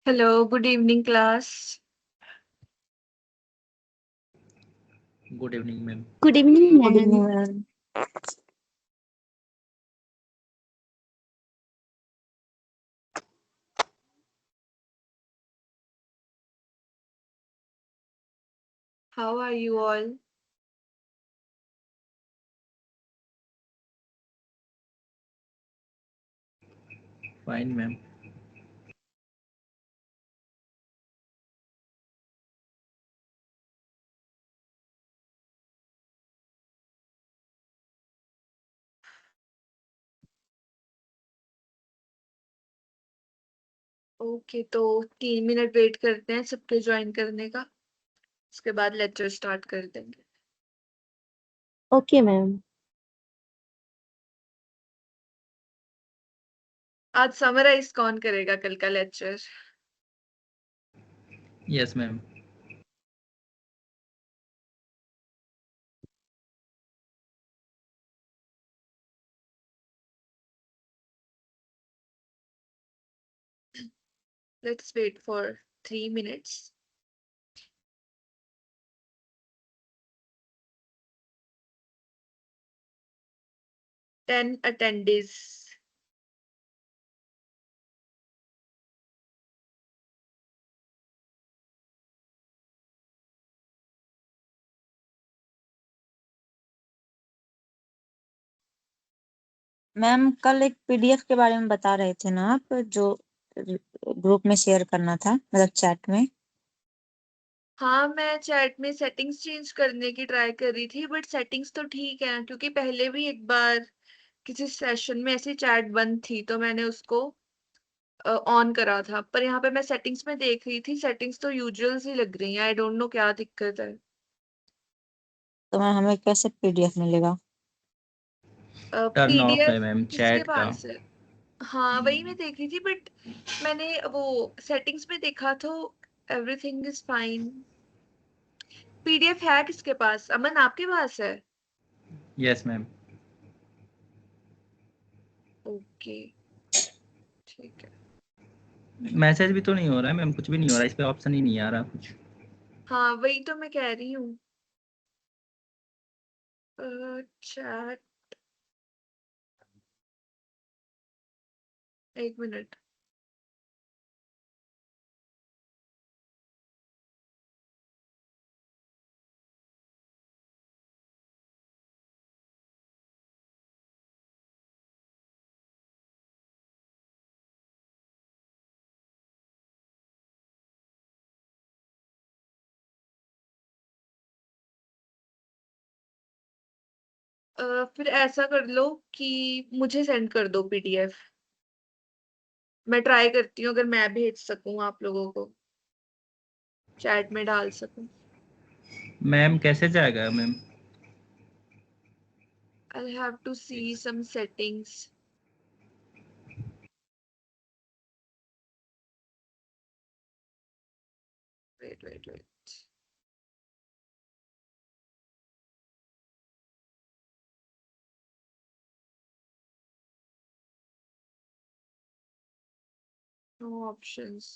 Hello, good evening, class. Good evening, ma'am. Good evening, Good evening, ma'am. ma'am. How are you all? Fine, ma'am. Okay, तो 3 minute wait करते हैं सबके join करने का। उसके बाद लेक्चर स्टार्ट कर देंगे। Okay, ma'am. आज समराइज कौन करेगा कल का lecture? Yes, ma'am. Let's wait for 3 minutes. Ten attendees. Ma'am कल एक पीडीएफ के बारे में बता रहे थे ना आप, जो ग्रुप में शेयर करना था, मतलब चैट में। हाँ, मैं चैट में सेटिंग्स चेंज करने की ट्राई कर रही थी, बट सेटिंग्स तो ठीक है क्योंकि पहले भी एक बार किसी सेशन में ऐसी चैट बंद थी तो मैंने उसको ऑन करा था। पर यहाँ पे मैं सेटिंग्स में देख रही थी, सेटिंग्स तो यूजुअल सी लग रही हैं। आई डोंट नो क्या दिक्कत है। तो मैम हमें कैसे पीडीएफ मिलेगा? टर्न ऑफ है पीडीएफ मैम किसके चैट का। पास है? हाँ, वही मैं देख रही थी, बट मैंने वो सेटिंग्स में देखा तो एवरीथिंग इज फाइन। पीडीएफ है किसके पास? अमन, आपके पास है? Yes ma'am. ओके, ठीक है। मैसेज भी तो नहीं हो रहा है मैम, कुछ भी नहीं हो रहा है, इस पे ऑप्शन ही नहीं आ रहा कुछ। हाँ, वही तो मैं कह रही हूँ। चैट, एक मिनट। फिर ऐसा कर लो कि मुझे सेंड कर दो पीडीएफ। मैं ट्राई करती हूँ अगर मैं भेज सकूं आप लोगों को, चैट में डाल सकूं। मैम कैसे जाएगा ma'am? I'll have to see some settings. Wait. No options.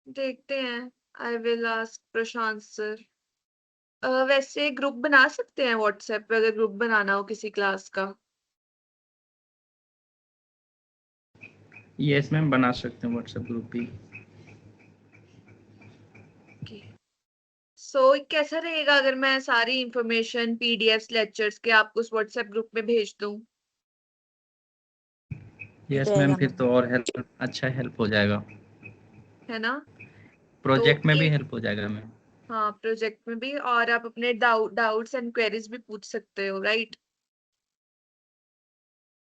देखते हैं। I will ask Prashant sir. वैसे ग्रुप बना सकते हैं व्हाट्सएप पे, अगर ग्रुप बनाना हो किसी क्लास का। यस मैम, बना सकते हैं व्हाट्सएप ग्रुप भी। सो कैसा रहेगा अगर मैं सारी इंफॉर्मेशन पीडीएफ लेक्चर्स के आपको उस व्हाट्सएप ग्रुप में भेज दूं? यस मैम, रहेगा फिर मैम। तो और अच्छा हेल्प हो जाएगा। है ना? तो प्रोजेक्ट में भी एक, हेल्प हो जाएगा मैम। हाँ, प्रोजेक्ट में भी, और आप अपने डाउट्स एंड क्वेरीज भी पूछ सकते हो, राइट?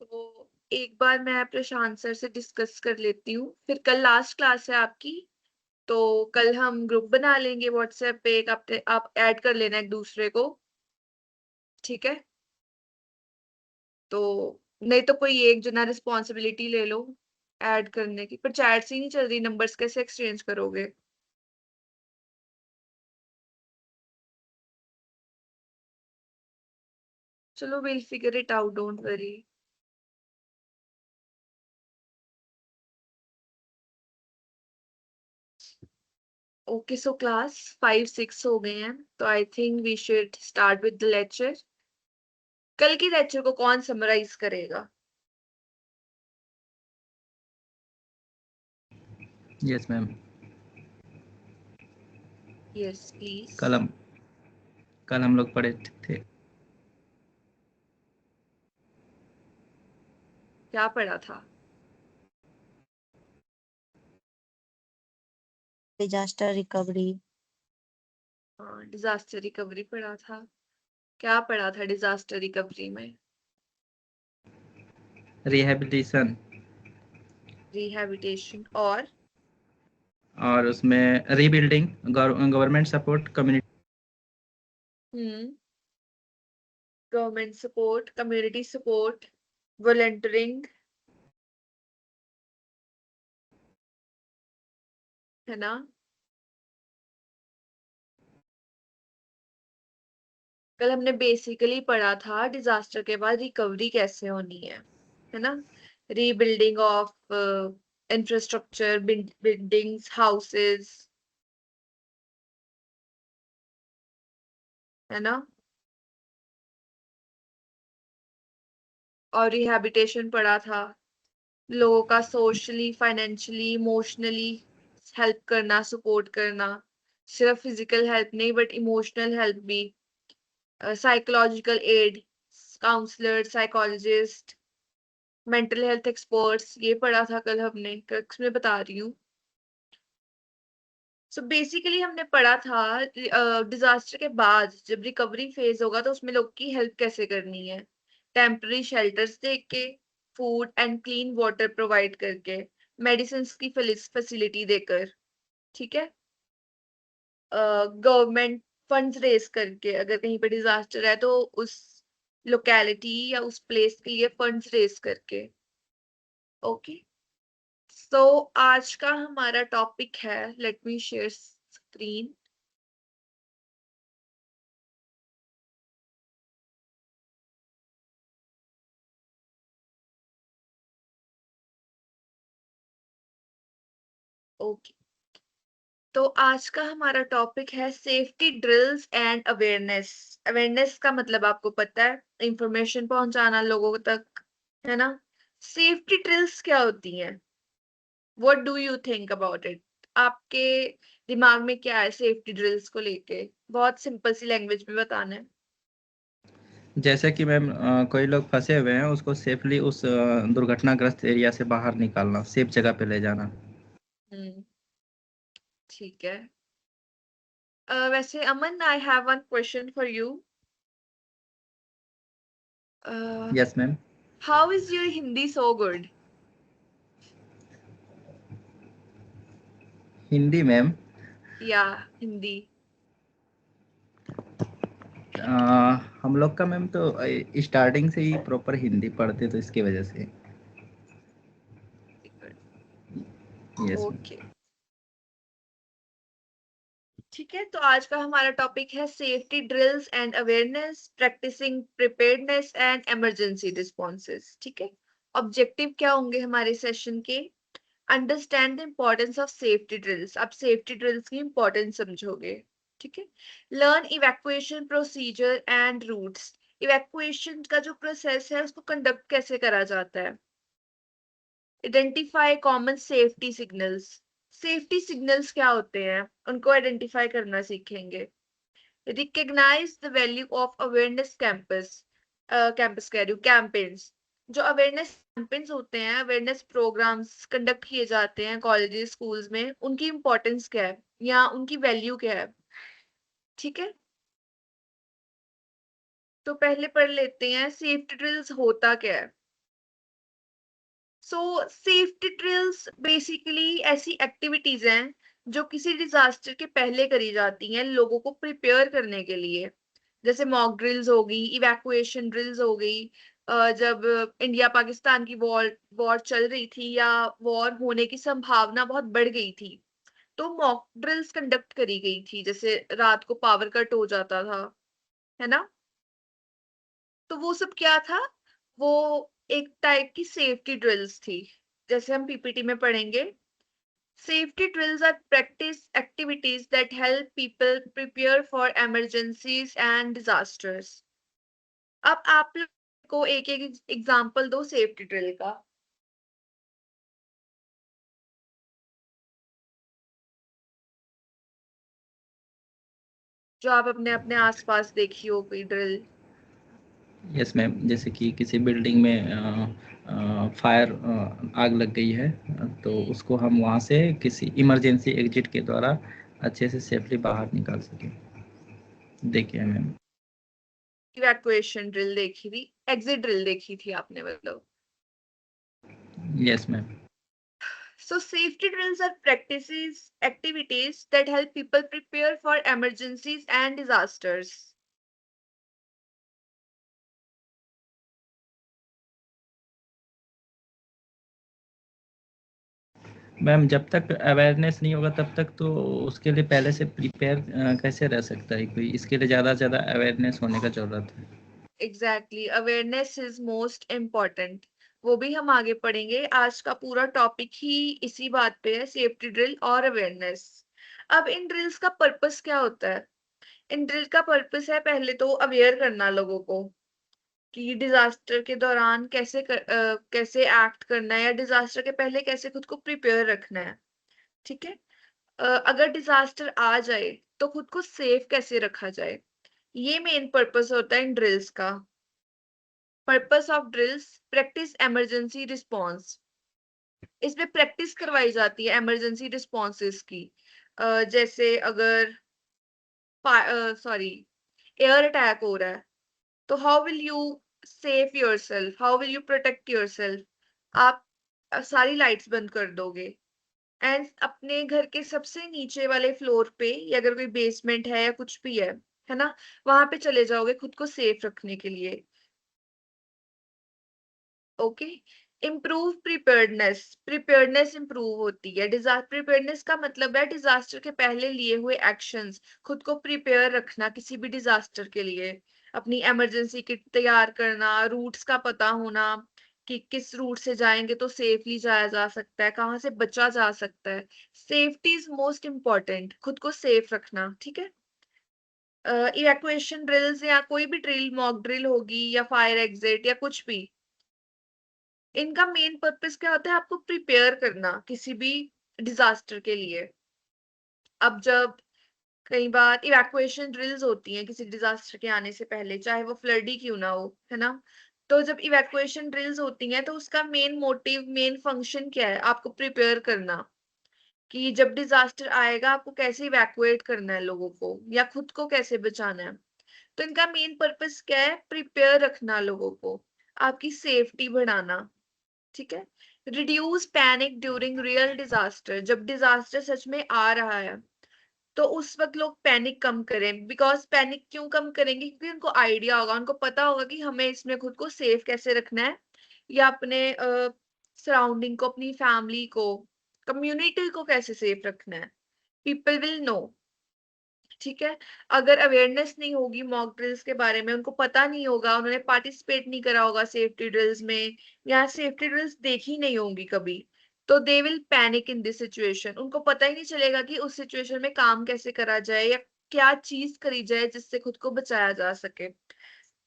तो एक बार मैं प्रशांत सर से डिस्कस कर लेती हूँ, फिर कल लास्ट क्लास है आपकी, तो कल हम ग्रुप बना लेंगे व्हाट्सएप पे। एक आप ऐड कर लेना एक दूसरे को, ठीक है? तो नहीं तो कोई एक जना रिस्पॉन्सिबिलिटी ले लो ऐड करने की। पर चैट से ही नहीं चल रही, नंबर्स कैसे एक्सचेंज करोगे? चलो, we'll figure it out, don't worry. Okay, so class 5-6 हो गए हैं, तो I think we should start with the lecture. कल की लेक्चर को कौन समराइज करेगा? Yes ma'am. Yes please. कल हम लोग पढ़े थे। क्या पढ़ा था? Disaster recovery. डिजास्टर रिकवरी पढ़ा था। क्या पढ़ा था डिजास्टर रिकवरी में? रिहेबिलिटेशन। रिहैबिलिटेशन और उसमें rebuilding, government support, community. Government support, community support, volunteering, है ना? कल हमने बेसिकली पढ़ा था डिजास्टर के बाद रिकवरी कैसे होनी है ना? Rebuilding of infrastructure, buildings, houses, है ना? और रिहैबिलिटेशन पढ़ा था, लोगों का सोशली, फाइनेंशियली, इमोशनली हेल्प करना, सपोर्ट करना। सिर्फ फिजिकल हेल्प नहीं बट इमोशनल हेल्प भी। Psychological aid, counsellor, psychologist, mental health experts, ये पढ़ा था कल हमने, कक्ष में बता रही हूँ। सो बेसिकली हमने पढ़ा था डिजास्टर के बाद जब रिकवरी फेज होगा तो उसमें लोग की हेल्प कैसे करनी है। टेम्पररी शेल्टर्स दे के, food and clean water provide करके, मेडिसिन की फैसिलिटी देकर, ठीक है। गवर्नमेंट फंड्स रेज करके, अगर कहीं पे डिजास्टर है तो उस लोकेलिटी या उस प्लेस के लिए फंड्स रेज करके। ओके, सो आज का हमारा टॉपिक है, let me share screen. Okay, तो आज का हमारा टॉपिक है safety drills and awareness. Awareness का मतलब आपको पता है, इंफॉर्मेशन पहुंचाना लोगों तक, है ना? सेफ्टी ड्रिल्स क्या होती हैं? What do you think about it? आपके दिमाग में क्या है सेफ्टी ड्रिल्स को लेके? बहुत सिंपल सी लैंग्वेज में बताना है। जैसे कि मैम कोई लोग फंसे हुए हैं, उसको सेफली उस दुर्घटनाग्रस्त एरिया से बाहर निकालना, सेफ जगह पे ले जाना। हम्म, ठीक है। वैसे Aman, I have one question for you. Yes ma'am. How is your Hindi so good? Hindi ma'am, या हिंदी? हम लोग का मैम तो स्टार्टिंग से ही प्रॉपर हिंदी पढ़ते, तो इसकी वजह से। Yes ma'am. ओके, ठीक है। तो आज का हमारा टॉपिक है safety drills and awareness, practising preparedness and emergency responses, ठीक है। ऑब्जेक्टिव क्या होंगे हमारे सेशन के? Understand the importance of safety drills, आप सेफ्टी ड्रिल्स की इंपॉर्टेंस समझोगे, ठीक है। Learn evacuation procedure and routes, evacuation का जो प्रोसेस है उसको कंडक्ट कैसे करा जाता है। Identify common safety signals, safety signals क्या होते हैं उनको आइडेंटिफाई करना सीखेंगे। Recognise the value of awareness campus, campus कह रही हूँ, कैंपेन्स। जो अवेयरनेस कैंपेन्स होते हैं, अवेयरनेस प्रोग्राम्स कंडक्ट किए जाते हैं कॉलेजेस, स्कूल्स में, उनकी इंपॉर्टेंस क्या है या उनकी वैल्यू क्या है, ठीक है। तो पहले पढ़ लेते हैं सेफ्टी ड्रिल्स होता क्या है। सो सेफ्टी ड्रिल्स बेसिकली ऐसी एक्टिविटीज हैं जो किसी डिजास्टर के पहले करी जाती हैं लोगों को प्रिपेयर करने के लिए। जैसे मॉक ड्रिल्स हो गई, इवैक्यूएशन ड्रिल्स हो गई। जब इंडिया पाकिस्तान की वॉर वॉर चल रही थी या वॉर होने की संभावना बहुत बढ़ गई थी, तो मॉक ड्रिल्स कंडक्ट करी गई थी। जैसे रात को पावर कट हो जाता था, है ना? तो वो सब क्या था? वो एक टाइप की सेफ्टी ड्रिल्स थी। जैसे हम पीपीटी में पढ़ेंगे, Safety drills are practice activities that help people prepare for emergencies and disasters. अब आप लोग को एक एक एग्जांपल दो सेफ्टी ड्रिल का। जो आप अपने अपने आसपास देखी हो कोई ड्रिल। यस मैम, जैसे कि किसी बिल्डिंग में फायर आग लग गई है, तो उसको हम वहाँ से किसी इमरजेंसी एग्जिट के द्वारा अच्छे से सेफली बाहर निकाल सकें। देखिए मैम, इवैक्यूएशन ड्रिल देखी थी, एग्जिट ड्रिल देखी थी आपने मतलब। Yes ma'am. So safety drills are practices, activities that help people prepare for emergencies and disasters. Ma'am, जब तक अवेयरनेस नहीं होगा तब तक तो उसके लिए पहले से प्रिपेयर कैसे रह सकता है कोई? इसके लिए ज़्यादा से ज़्यादा अवेयरनेस होने का ज़रूरत है। Exactly, awareness is most important. वो भी हम आगे पढ़ेंगे। आज का पूरा टॉपिक ही इसी बात पे है, सेफ्टी ड्रिल और अवेयरनेस। अब इन ड्रिल्स का पर्पस क्या होता है? इन ड्रिल का पर्पस है पहले तो अवेयर करना लोगों को कि डिजास्टर के दौरान कैसे एक्ट करना है या डिजास्टर के पहले कैसे खुद को प्रिपेयर रखना है। ठीक है। अगर डिजास्टर आ जाए तो खुद को सेफ कैसे रखा जाए, ये मेन पर्पस होता है इन ड्रिल्स का। Purpose of drills, practice emergency response. इसमें प्रैक्टिस करवाई जाती है इमरजेंसी रिस्पॉन्सेस की। जैसे अगर एयर अटैक हो रहा है तो how will you save yourself, how will you protect yourself. आप सारी लाइट्स बंद कर दोगे एंड अपने घर के सबसे नीचे वाले फ्लोर पे, या अगर कोई बेसमेंट है या कुछ भी है ना, वहां पे चले जाओगे खुद को सेफ रखने के लिए। Okay. Improve preparedness, preparedness improve होती है। डिजास्टर प्रिपेयर्डनेस का मतलब है डिजास्टर के पहले लिए हुए एक्शंस, खुद को प्रिपेयर रखना किसी भी डिजास्टर के लिए। अपनी इमरजेंसी किट तैयार करना, रूट्स का पता होना कि किस रूट से जाएंगे तो सेफली जाया जा सकता है, कहाँ से बचा जा सकता है। सेफ्टी इज मोस्ट इम्पॉर्टेंट, खुद को सेफ रखना। ठीक है। इवैक्यूएशन ड्रिल्स या कोई भी ड्रिल, मॉक ड्रिल होगी या फायर एग्जिट या कुछ भी, इनका मेन पर्पस क्या होता है? आपको प्रिपेयर करना किसी भी डिजास्टर के लिए। अब जब कई बार इवैक्यूएशन ड्रिल्स होती हैं किसी डिजास्टर के आने से पहले, चाहे वो फ्लड ही क्यों ना हो, है ना, तो जब इवैक्यूएशन ड्रिल्स होती हैं तो उसका मेन मोटिव, मेन फंक्शन क्या है? आपको प्रिपेयर करना कि जब डिजास्टर आएगा आपको कैसे इवैक्यूएट करना है लोगों को, या खुद को कैसे बचाना है। तो इनका मेन पर्पस क्या है? प्रिपेयर रखना लोगों को, आपकी सेफ्टी बढ़ाना। ठीक है। Reduce panic during real disaster, जब डिजास्टर सच में आ रहा है तो उस वक्त लोग पैनिक कम करें। बिकॉज पैनिक क्यों कम करेंगे? क्योंकि उनको आइडिया होगा, उनको पता होगा कि हमें इसमें खुद को सेफ कैसे रखना है, या अपने सराउंडिंग को, अपनी फैमिली को, कम्युनिटी को कैसे सेफ रखना है। People will know. ठीक है। अगर अवेयरनेस नहीं होगी मॉक ड्रिल्स के बारे में, उनको पता नहीं होगा, उन्होंने पार्टिसिपेट नहीं करा होगा सेफ्टी ड्रिल्स में, या सेफ्टी ड्रिल्स देखी नहीं होंगी कभी, तो they will panic in this situation. उनको पता ही नहीं चलेगा कि उस सिचुएशन में काम कैसे करा जाए या क्या चीज करी जाए जिससे खुद को बचाया जा सके।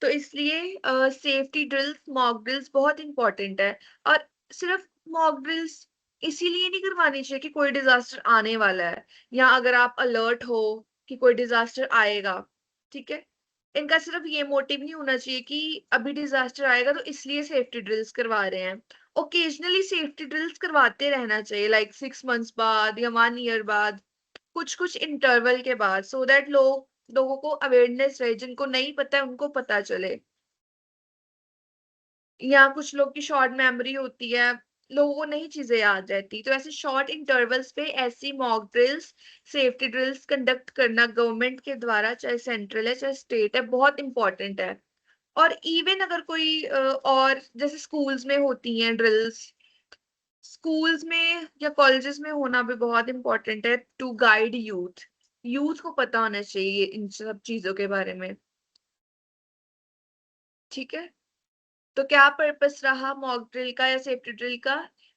तो इसलिए सेफ्टी ड्रिल्स, मॉक ड्रिल्स बहुत इंपॉर्टेंट है। और सिर्फ मॉक ड्रिल्स इसीलिए नहीं करवानी चाहिए कि कोई डिजास्टर आने वाला है, या अगर आप अलर्ट हो कि कोई डिजास्टर आएगा। ठीक है। इनका सिर्फ ये मोटिव नहीं होना चाहिए कि अभी डिजास्टर आएगा तो इसलिए सेफ्टी ड्रिल्स करवा रहे हैं। ओकेजनली सेफ्टी ड्रिल्स करवाते रहना चाहिए, लाइक 6 मंथ्स बाद या 1 ईयर बाद, कुछ कुछ इंटरवल के बाद, सो दैट लोगों को अवेयरनेस रहे, जिनको नहीं पता है उनको पता चले। या कुछ लोग की शॉर्ट मेमोरी होती है, लोगों को नहीं चीजें याद रहती, तो ऐसे शॉर्ट इंटरवल्स पे ऐसी mock drills, safety drills conduct करना गवर्नमेंट के द्वारा, चाहे सेंट्रल है चाहे स्टेट है, बहुत इंपॉर्टेंट है। और इवन अगर कोई और जैसे स्कूल्स में होती हैं ड्रिल्स, स्कूल्स में या कॉलेजेस में होना भी बहुत इंपॉर्टेंट है टू गाइड यूथ। यूथ को पता होना चाहिए इन सब चीजों के बारे में। ठीक है। तो क्या पर्पस रहा मॉक ड्रिल का या सेफ्टी ड्रिल का?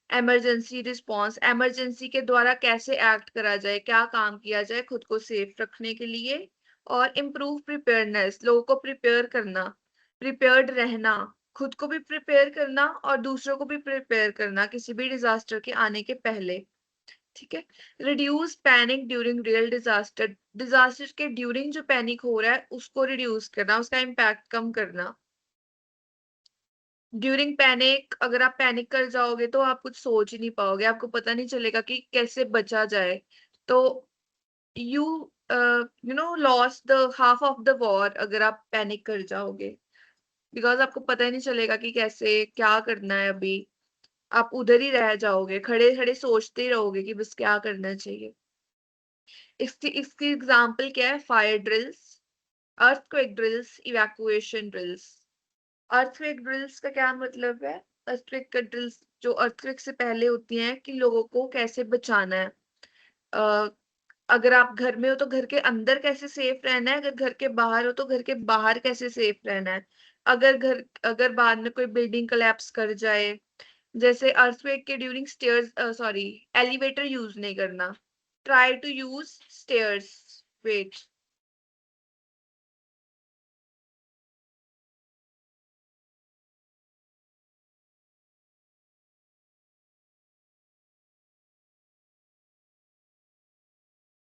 इमरजेंसी रिस्पांस, इमरजेंसी के द्वारा कैसे एक्ट करा जाए, क्या काम किया जाए खुद को सेफ रखने के लिए। और इम्प्रूव प्रिपेयरनेस, लोगों को प्रिपेयर करना, प्रिपेयर्ड रहना, खुद को भी प्रिपेयर करना और दूसरों को भी प्रिपेयर करना किसी भी डिजास्टर के आने के पहले। ठीक है। Reduce panic during real disaster, disaster के ड्यूरिंग जो पैनिक हो रहा है उसको रिड्यूस करना, उसका इम्पैक्ट कम करना। ड्यूरिंग पैनिक अगर आप पैनिक कर जाओगे तो आप कुछ सोच ही नहीं पाओगे, आपको पता नहीं चलेगा कि कैसे बचा जाए। तो you you know loss the half of the war अगर आप पैनिक कर जाओगे, बिकॉज आपको पता ही नहीं चलेगा कि कैसे क्या करना है। अभी आप उधर ही रह जाओगे, खड़े खड़े सोचते ही रहोगे कि बस क्या करना चाहिए। इसकी एग्जाम्पल क्या है? Fire drills, earthquake drills, evacuation drills. Earthquake drills का क्या मतलब है? अर्थक्वेक का ड्रिल्स जो अर्थक्वेक से पहले होती हैं कि लोगों को कैसे बचाना है। अगर आप घर में हो तो घर के अंदर कैसे सेफ रहना है, अगर घर के बाहर हो तो घर के बाहर कैसे सेफ रहना है। अगर बाद में कोई बिल्डिंग कोलैप्स कर जाए, जैसे अर्थक्वेक के during stairs sorry elevator use नहीं करना, try to use stairs. Wait,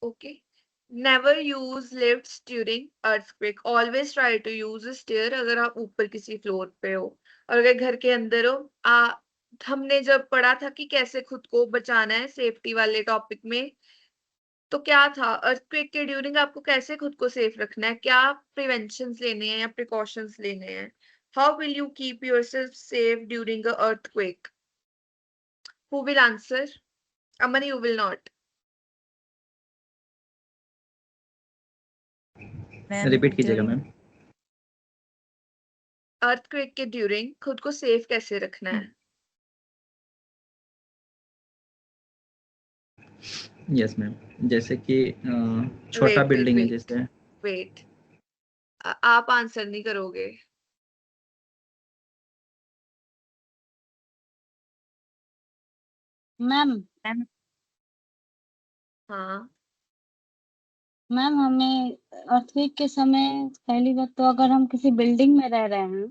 okay, never use lifts during earthquake, always try to use a stair अगर आप ऊपर किसी फ्लोर पे हो। और अगर घर के अंदर हो, हमने जब पढ़ा था कि कैसे खुद को बचाना है सेफ्टी वाले टॉपिक में, तो क्या था? अर्थक्वेक के ड्यूरिंग आपको कैसे खुद को सेफ रखना है, क्या प्रिवेंशंस लेने हैं या प्रिकॉशंस लेने हैं। How will you keep yourself safe during a earthquake? Who will answer? Aman, you will not. Repeat कीजिएगा मैम। अर्थक्वेक के ड्यूरिंग खुद को सेफ कैसे रखना है? यस मैम, जैसे कि छोटा वेट बिल्डिंग है वेट जैसे। वेट, आप आंसर नहीं करोगे। मैम हाँ, मैम हमें अर्थक्वेक के समय पहली बात तो अगर हम किसी बिल्डिंग में रह रहे हैं,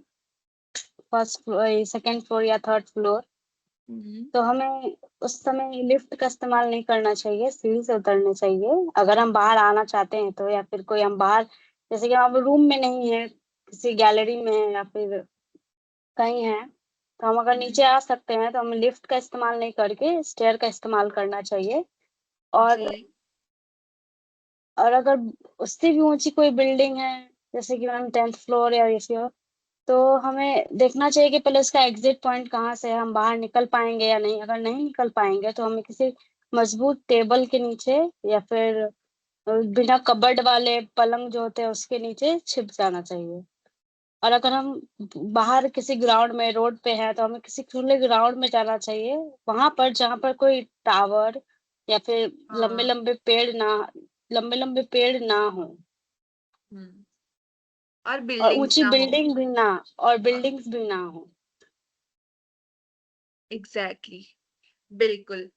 फर्स्ट फ्लोर, सेकंड फ्लोर या थर्ड फ्लोर, तो हमें उस समय लिफ्ट का इस्तेमाल नहीं करना चाहिए, सीढ़ी से उतरना चाहिए। अगर हम बाहर आना चाहते हैं तो, या फिर कोई हम बाहर, जैसे कि हम रूम में नहीं है, किसी गैलरी में है या फिर कहीं है, तो हम अगर नीचे आ सकते हैं तो हमें लिफ्ट का इस्तेमाल नहीं करके स्टेयर का इस्तेमाल करना चाहिए। और जी, और अगर उससे भी ऊंची कोई बिल्डिंग है, जैसे कि मैम 10th फ्लोर या ऐसी हो, तो हमें देखना चाहिए कि पहले उसका एग्जिट पॉइंट कहाँ से है, हम बाहर निकल पाएंगे या नहीं। अगर नहीं निकल पाएंगे तो हमें किसी मजबूत टेबल के नीचे या फिर बिना कबर्ड वाले पलंग जो होते हैं उसके नीचे छिप जाना चाहिए। और अगर हम बाहर किसी ग्राउंड में, रोड पे है, तो हमें किसी खुले ग्राउंड में जाना चाहिए, वहां पर जहाँ पर कोई टावर या फिर लंबे हाँ, लंबे पेड़ ना हो, और और बिल्डिंग्स ऊंची ना हो। बिल्डिंग भी ना, और बिल्डिंग्स भी ना हो। एग्जैक्टली, बिल्कुल।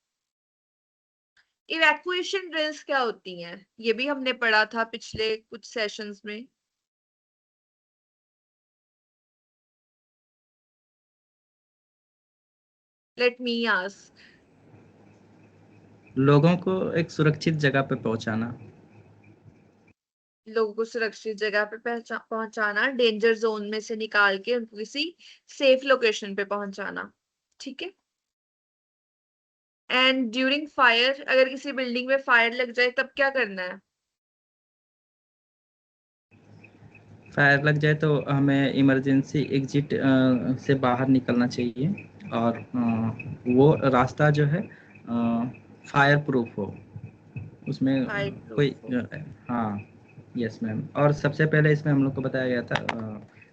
इवैक्यूएशन ड्रिल्स क्या होती हैं? ये भी हमने पढ़ा था पिछले कुछ सेशंस में। Let me ask. लोगों को एक सुरक्षित जगह पे पहुंचाना। लोगों को सुरक्षित जगह पे पहुंचाना, डेंजर जोन में से निकाल के उनको किसी सेफ लोकेशन पे पहुंचाना। ठीक है। एंड ड्यूरिंग फायर, अगर किसी बिल्डिंग में फायर लग जाए तब क्या करना है? फायर लग जाए तो हमें इमरजेंसी एग्जिट से बाहर निकलना चाहिए, और वो रास्ता जो है फायर प्रूफ हो, उसमें फायर कोई प्रूफ हो। हाँ। यस मैम, और सबसे पहले इसमें हम लोग को बताया गया था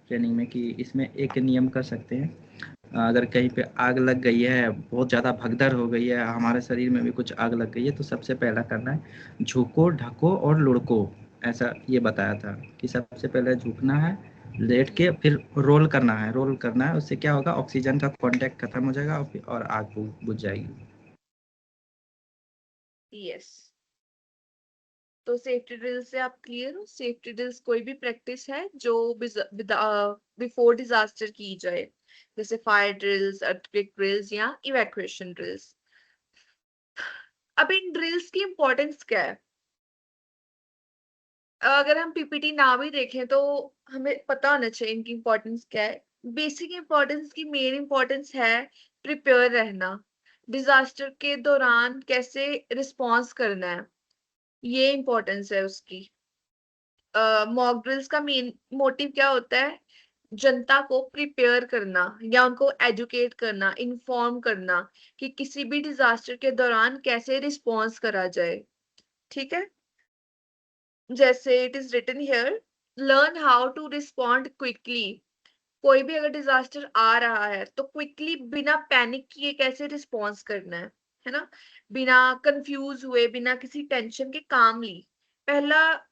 ट्रेनिंग में कि इसमें एक नियम कर सकते हैं। अगर कहीं पे आग लग गई है, बहुत ज़्यादा भगदड़ हो गई है, हमारे शरीर में भी कुछ आग लग गई है, तो सबसे पहला करना है झुको, ढको और लुढ़को। ऐसा ये बताया था कि सबसे पहले झुकना है लेट के फिर रोल करना है, उससे क्या होगा, ऑक्सीजन का कांटेक्ट खत्म हो जाएगा और आग बुझ जाएगी। यस, तो सेफ्टी ड्रिल से आप क्लियर हो। सेफ्टी ड्रिल्स कोई भी प्रैक्टिस है जो बिफोर डिजास्टर की जाए, जैसे फायर ड्रिल्स, अर्थक्वेक ड्रिल्स या इवैक्यूएशन ड्रिल्स। अब इन ड्रिल्स की इंपॉर्टेंस क्या है? अगर हम पीपीटी ना भी देखें तो हमें पता होना चाहिए इनकी इंपॉर्टेंस क्या है। बेसिक इंपॉर्टेंस की मेन इंपॉर्टेंस है प्रिपेयर रहना, डिजास्टर के दौरान कैसे रिस्पॉन्स करना है, ये इंपॉर्टेंस है उसकी। मॉक ड्रिल्स का मेन मोटिव क्या होता है? जनता को प्रिपेयर करना या उनको एजुकेट करना, इन्फॉर्म करना कि किसी भी डिजास्टर के दौरान कैसे रिस्पॉन्स करा जाए। ठीक है, जैसे it is written here, learn how to respond quickly. कोई भी अगर डिजास्टर आ रहा है तो क्विकली बिना पैनिक किए कैसे रिस्पॉन्स करना है ना, बिना कंफ्यूज हुए, बिना किसी टेंशन के कामली। पहला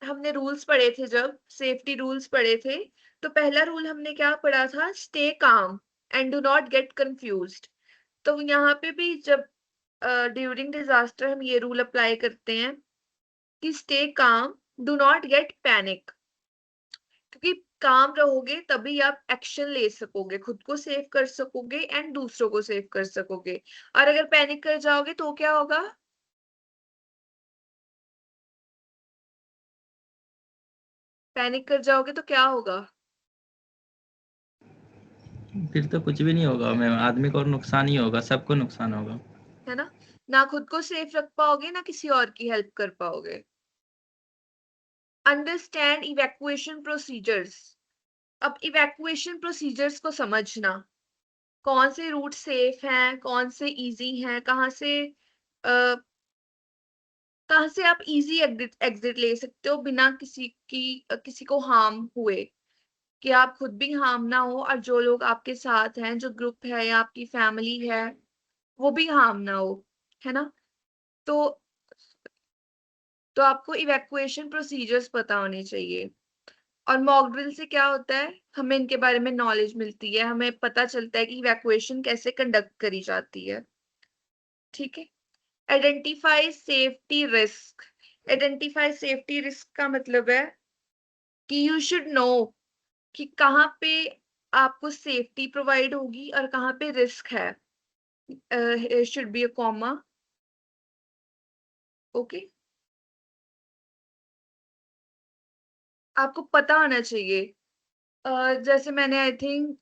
हमने रूल्स पढ़े थे, जब सेफ्टी रूल्स पढ़े थे तो पहला रूल हमने क्या पढ़ा था? Stay calm and do not gate confused. तो यहाँ पे भी जब ड्यूरिंग डिजास्टर हम ये रूल अप्लाई करते हैं कि stay calm, do not get panic, क्योंकि काम रहोगे तभी आप एक्शन ले सकोगे, खुद को सेव कर सकोगे एंड दूसरों को सेव कर सकोगे। और अगर पैनिक कर जाओगे तो क्या होगा? पैनिक कर जाओगे तो क्या होगा? फिर तो कुछ भी नहीं होगा मैम, आदमी को नुकसान ही होगा, सबको नुकसान होगा, है ना खुद को सेफ रख पाओगे ना किसी और की हेल्प कर पाओगे। Understand evacuation procedures. अब इवैक्यूएशन प्रोसीजर्स को समझना, कौन से रूट सेफ हैं, कौन से इजी हैं, कहाँ से आप इजी एग्जिट ले सकते हो बिना किसी को हार्म हुए, कि आप खुद भी हार्म ना हो और जो लोग आपके साथ हैं, जो ग्रुप है या आपकी फैमिली है, वो भी हार्म ना हो, है ना। तो आपको इवैक्यूएशन प्रोसीजर्स पता होने चाहिए। और मॉक ड्रिल से क्या होता है? हमें इनके बारे में नॉलेज मिलती है, हमें पता चलता है कि इवैक्यूएशन कैसे कंडक्ट करी जाती है। ठीक है, identify safety risk. Identify safety risk का मतलब है कि यू शुड नो कि कहाँ पे आपको सेफ्टी प्रोवाइड होगी और कहाँ पे रिस्क है। Should be a comma. Okay, आपको पता होना चाहिए। जैसे मैंने I think,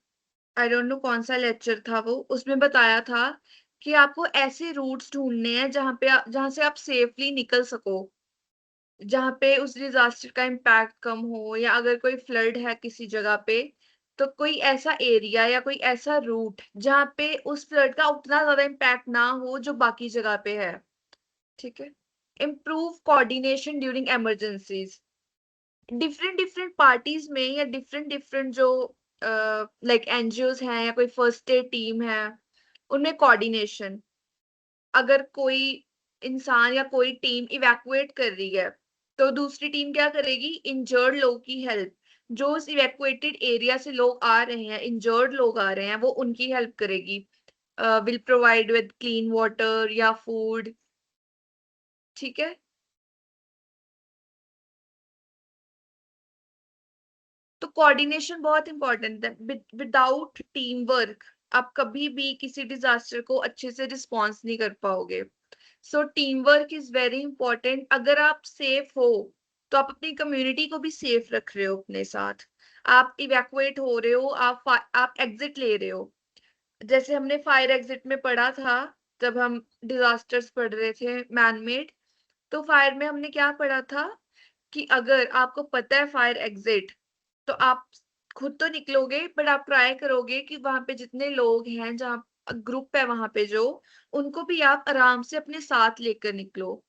I don't know कौन सा लेक्चर था वो, उसमें बताया था कि आपको ऐसे रूट्स ढूंढने हैं जहां से आप सेफली निकल सको, जहां पे उस डिजास्टर का इम्पैक्ट कम हो, या अगर कोई फ्लड है किसी जगह पे तो कोई ऐसा एरिया या कोई ऐसा रूट जहां पे उस फ्लड का उतना ज्यादा इम्पैक्ट ना हो जो बाकी जगह पे है। ठीक है, improve coordination during emergencies. Different different parties में या डिफरेंट डिफरेंट जो लाइक एनजीओज हैं या कोई फर्स्ट एड टीम है, उनमें कोऑर्डिनेशन। अगर कोई इंसान या कोई टीम इवैक्यूएट कर रही है तो दूसरी टीम क्या करेगी? इंजर्ड लोग की हेल्प, जो उस इवैक्यूएटेड एरिया से लोग आ रहे हैं, इंजर्ड लोग आ रहे हैं, वो उनकी हेल्प करेगी, will provide with clean water या फूड। ठीक है, तो कोऑर्डिनेशन बहुत इंपॉर्टेंट है। विदाउट टीम वर्क आप कभी भी किसी डिजास्टर को अच्छे से रिस्पॉन्स नहीं कर पाओगे। So team work is very important. अगर आप सेफ हो तो आप अपनी कम्युनिटी को भी सेफ रख रहे हो अपने साथ। आप इवैक्यूएट हो रहे हो, आप एग्जिट ले रहे हो। जैसे हमने फायर एग्जिट में पढ़ा था, जब हम डिजास्टर्स पढ़ रहे थे मैनमेड, तो फायर में हमने क्या पढ़ा था कि अगर आपको पता है फायर एग्जिट तो आप खुद तो निकलोगे, बट आप ट्राई करोगे कि वहां पे जितने लोग हैं, जहाँ ग्रुप है वहां पे जो, उनको भी आप आराम से अपने साथ लेकर निकलो।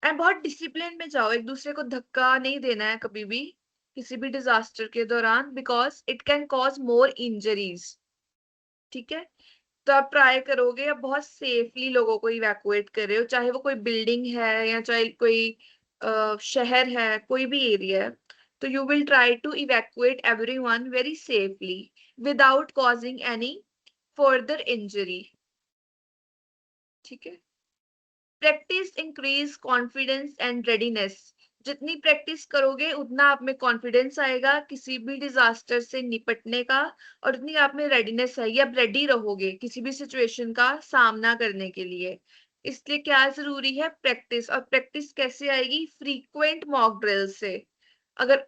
एंड बहुत डिसिप्लिन में जाओ, एक दूसरे को धक्का नहीं देना है कभी भी किसी भी डिजास्टर के दौरान, because it can cause more injuries. ठीक है, तो आप ट्राई करोगे, आप बहुत सेफली लोगों को इवैक्यूएट कर रहे हो, चाहे वो कोई बिल्डिंग है या चाहे कोई शहर है, कोई भी एरिया है, तो you will try to evacuate everyone very safely without causing any further injury. ठीक है। Practice increase confidence and readiness. जितनी प्रैक्टिस करोगे उतना आप में कॉन्फिडेंस आएगा किसी भी डिजास्टर से निपटने का, और उतनी आप में रेडीनेस आएगी, आप रेडी रहोगे किसी भी सिचुएशन का सामना करने के लिए। इसलिए क्या जरूरी है? प्रैक्टिस। और प्रैक्टिस कैसे आएगी? फ्रीक्वेंट मॉक ड्रिल से। अगर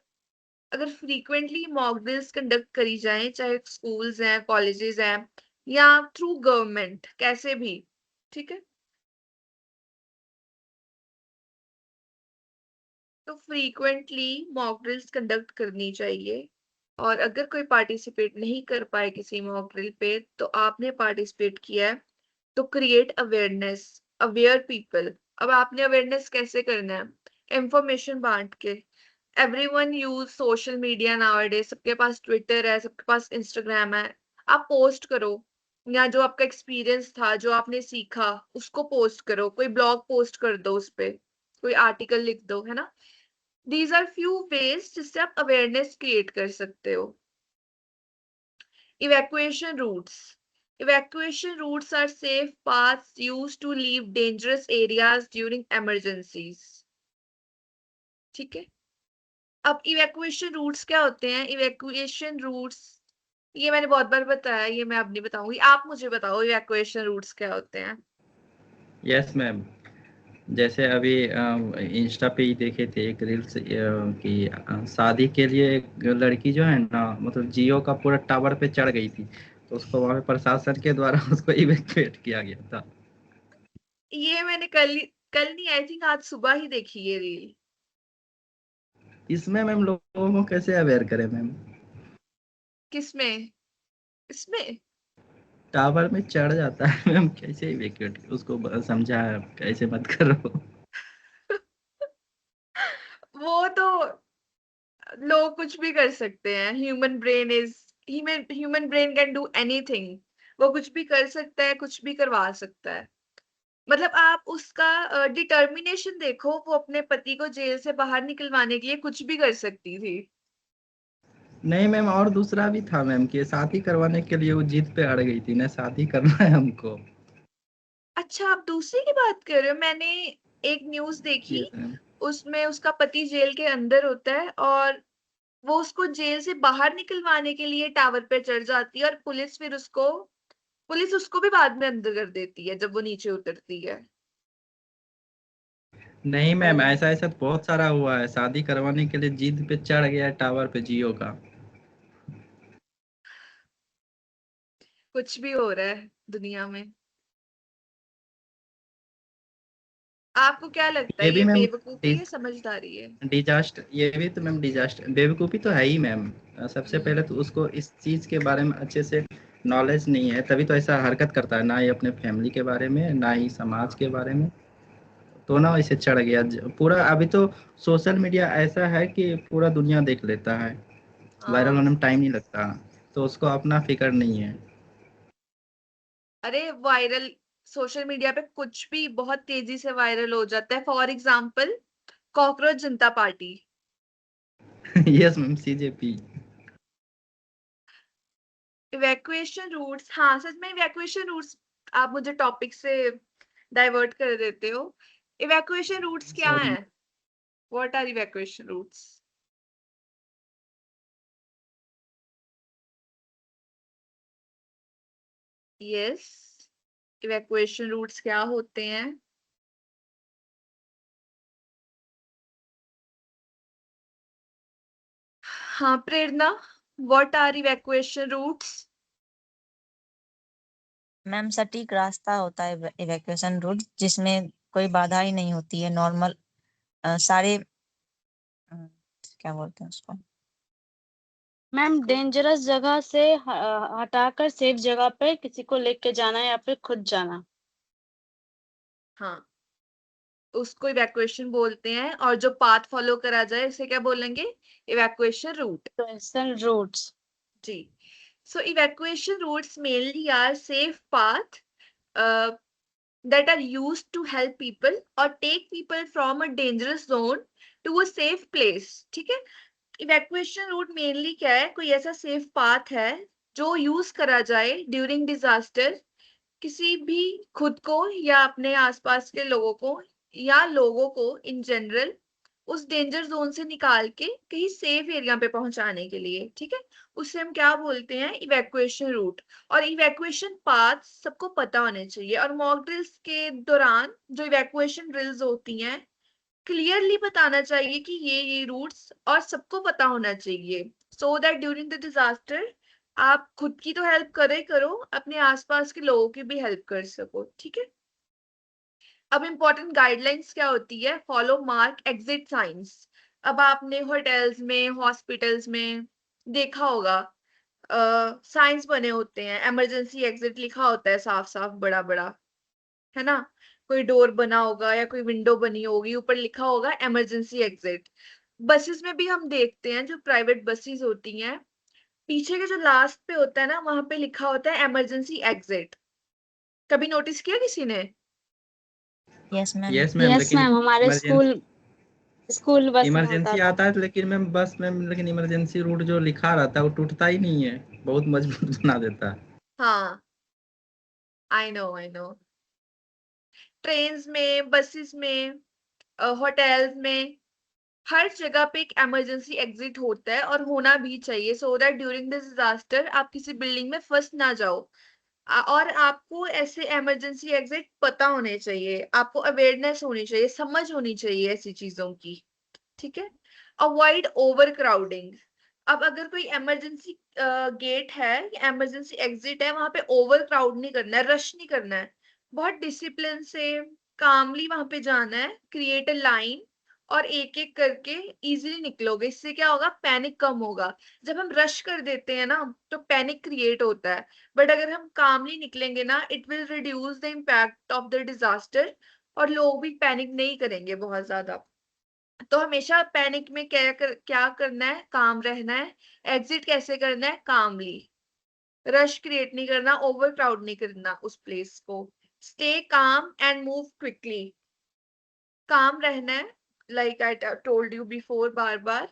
अगर फ्रीक्वेंटली मॉक ड्रिल्स कंडक्ट करी जाए, चाहे स्कूल्स हैं, कॉलेजेस हैं, या थ्रू गवर्नमेंट, कैसे भी, ठीक है। तो फ्रीक्वेंटली मॉक ड्रिल्स कंडक्ट करनी चाहिए। और अगर कोई पार्टिसिपेट नहीं कर पाए किसी मॉक ड्रिल पे, तो आपने पार्टिसिपेट किया है, तो क्रिएट अवेयरनेस, अवेयर पीपल। अब आपने अवेयरनेस कैसे करना है? इंफॉर्मेशन बांट के। Everyone use social media nowadays, सबके पास ट्विटर है, सबके पास इंस्टाग्राम है। आप पोस्ट करो, या जो आपका एक्सपीरियंस था, जो आपने सीखा, उसको पोस्ट करो। कोई ब्लॉग पोस्ट कर दो, उस पे कोई आर्टिकल लिख दो, है ना। These are few ways जिससे आप अवेयरनेस क्रिएट कर सकते हो। Evacuation routes. Evacuation routes are safe paths used to leave dangerous areas during emergencies. ठीक है। अब इवैक्यूएशन रूट्स क्या होते हैं? इवैक्यूएशन रूट्स, ये मैंने बहुत बार बताया, ये मैं अब नहीं बताऊंगी। आप मुझे बताओ इवैक्यूएशन रूट्स क्या होते हैं? यस मैम, जैसे अभी इंस्टा पे ही देखे थे एक रील्स कि शादी के लिए एक लड़की जो है ना, मतलब जियो का पूरा टावर पे चढ़ गई थी, तो उसको वहाँ पे प्रशासन के द्वारा उसको इवैक्यूएट किया गया था। ये मैंने कल नहीं, आई थिंक आज सुबह ही देखी ये रील। इसमें मैम लोगों को कैसे अवेयर करें मैम? किसमें? इसमें टावर में चढ़ जाता है मैम, कैसे इवैक्यूएट? उसको समझा कैसे मत करो। वो तो लोग कुछ भी कर सकते हैं। Human brain can do anything. वो कुछ भी कर सकता है, कुछ भी करवा सकता है। मतलब आप उसका डिटर्मिनेशन देखो, वो अपने पति को जेल से बाहर निकलवाने के लिए कुछ भी कर सकती थी। नहीं मैम, और दूसरा भी था मैम कि शादी करवाने के लिए वो जिद पे अड़ गई थी ना, शादी करना है हमको। अच्छा, आप दूसरे की बात कर रहे हो? मैंने एक न्यूज देखी, यस मैम। उसमें उसका पति जेल के अंदर होता है, और वो उसको जेल से बाहर निकलवाने के लिए टावर पे चढ़ जाती है, और पुलिस उसको भी बाद में अंदर कर देती है जब वो नीचे उतरती है। नहीं मैम, ऐसा ऐसा तो बहुत सारा हुआ है, शादी करवाने के लिए जिद पे चढ़ गया टावर पे जियो का। कुछ भी हो रहा है दुनिया में। आपको क्या लगता ये है, भी ये मैम बेवकूफी है, समझदारी है? डिजास्टर, ये भी तो मैम डिजास्टर, बेवकूफ़ी तो है ही मैम। सबसे पहले तो उसको इस चीज़ के बारे में अच्छे से नॉलेज नहीं है, तभी तो ऐसा हरकत करता है, ना ही अपने फैमिली के बारे में, ना ही समाज के बारे में। तो ना इसे चढ़ गया पूरा। अभी तो सोशल मीडिया ऐसा है कि पूरा दुनिया देख लेता है, वायरल हाँ। होने में टाइम नहीं लगता, तो उसको अपना फिक्र नहीं है। अरे वायरल, सोशल मीडिया पे कुछ भी बहुत तेजी से वायरल हो जाता है। For example, cockroach Janta party. Yes ma'am, CJP. Evacuation routes, हाँ सच में इवैक्यूएशन रूट्स। आप मुझे टॉपिक से डाइवर्ट कर देते हो। इवैक्यूएशन रूट्स क्या सॉरी। हैं? What are evacuation routes? Yes, evacuation routes क्या होते हैं? हाँ Prerna, what are evacuation routes? Ma'am सटीक रास्ता होता है इवैक्यूएशन रूट, जिसमें कोई बाधा ही नहीं होती है। नॉर्मल सारे क्या बोलते हैं उसको? मैम डेंजरस जगह से हटाकर सेफ जगह पे किसी को लेके जाना या फिर खुद जाना। हाँ, उसको इवैक्यूएशन बोलते हैं। और जो पाथ फॉलो करा जाए इसे क्या बोलेंगे? Evacuation route. Evacuation routes. जी। So evacuation routes mainly are safe path that are used to help people or take people from a dangerous zone to a safe place. ठीक है। इवैक्यूएशन रूट मेनली क्या है, कोई ऐसा safe path है जो use करा जाए ड्यूरिंग डिजास्टर, किसी भी खुद को या अपने आसपास के लोगों को या लोगों को इन जनरल उस डेंजर जोन से निकाल के कहीं सेफ एरिया पे पहुंचाने के लिए, ठीक है। उसे हम क्या बोलते हैं, इवैक्यूएशन रूट। और इवैक्यूएशन पाथ सबको पता होने चाहिए, और मॉक ड्रिल्स के दौरान जो इवैक्यूएशन ड्रिल्स होती हैं क्लियरली बताना चाहिए कि ये रूट्स, और सबको पता होना चाहिए, so that during the disaster आप खुद की तो हेल्प करो, अपने आसपास के लोगों की भी हेल्प कर सको, ठीक है। अब इंपॉर्टेंट गाइडलाइंस क्या होती है, फॉलो मार्क एग्जिट साइंस। अब आपने होटल्स में, हॉस्पिटल्स में देखा होगा साइंस बने होते हैं, इमरजेंसी एग्जिट लिखा होता है साफ साफ बड़ा बड़ा, है ना। कोई डोर बना होगा या कोई विंडो बनी होगी, ऊपर लिखा होगा इमरजेंसी एग्जिट। बसेस में भी हम देखते हैं, जो प्राइवेट बसेस होती हैं, पीछे के जो लास्ट पे होता है ना, वहां पे लिखा होता है इमरजेंसी एग्जिट। कभी नोटिस किया किसी ने? Yes ma'am. Yes ma'am, yes लेकिन मैम, हमारे स्कूल बस में होता इमरजेंसी था। आता है, लेकिन मैम बस में, लेकिन इमरजेंसी रूट जो लिखा रहता है वो टूटता ही नहीं है, बहुत मजबूत बना देता है। हाँ, आई नो। ट्रेन्स में, बसेस में, होटल्स में, हर जगह पे एक इमरजेंसी एग्जिट होता है, और होना भी चाहिए, so that during this disaster आप किसी बिल्डिंग में फंस ना जाओ। और आपको ऐसे इमरजेंसी एग्जिट पता होने चाहिए, आपको अवेयरनेस होनी चाहिए, समझ होनी चाहिए ऐसी चीजों की, ठीक है। Avoid over crowding. अब अगर कोई इमरजेंसी गेट है, इमरजेंसी एग्जिट है, वहां पे ओवर क्राउड नहीं करना है, रश नहीं करना है, बहुत डिसिप्लिन से कामली वहां पे जाना है, क्रिएट अ लाइन, और एक एक करके इजीली निकलोगे। इससे क्या होगा, पैनिक कम होगा। जब हम रश कर देते हैं ना, तो पैनिक क्रिएट होता है, बट अगर हम कामली निकलेंगे ना, it will reduce the impact of the disaster, और लोग भी पैनिक नहीं करेंगे बहुत ज्यादा। तो हमेशा पैनिक में क्या करना है, काम रहना है। एग्जिट कैसे करना है, कामली, रश क्रिएट नहीं करना, ओवर क्राउड नहीं करना उस प्लेस को। Stay calm and move quickly. काम रहना है, like I told you before, बार बार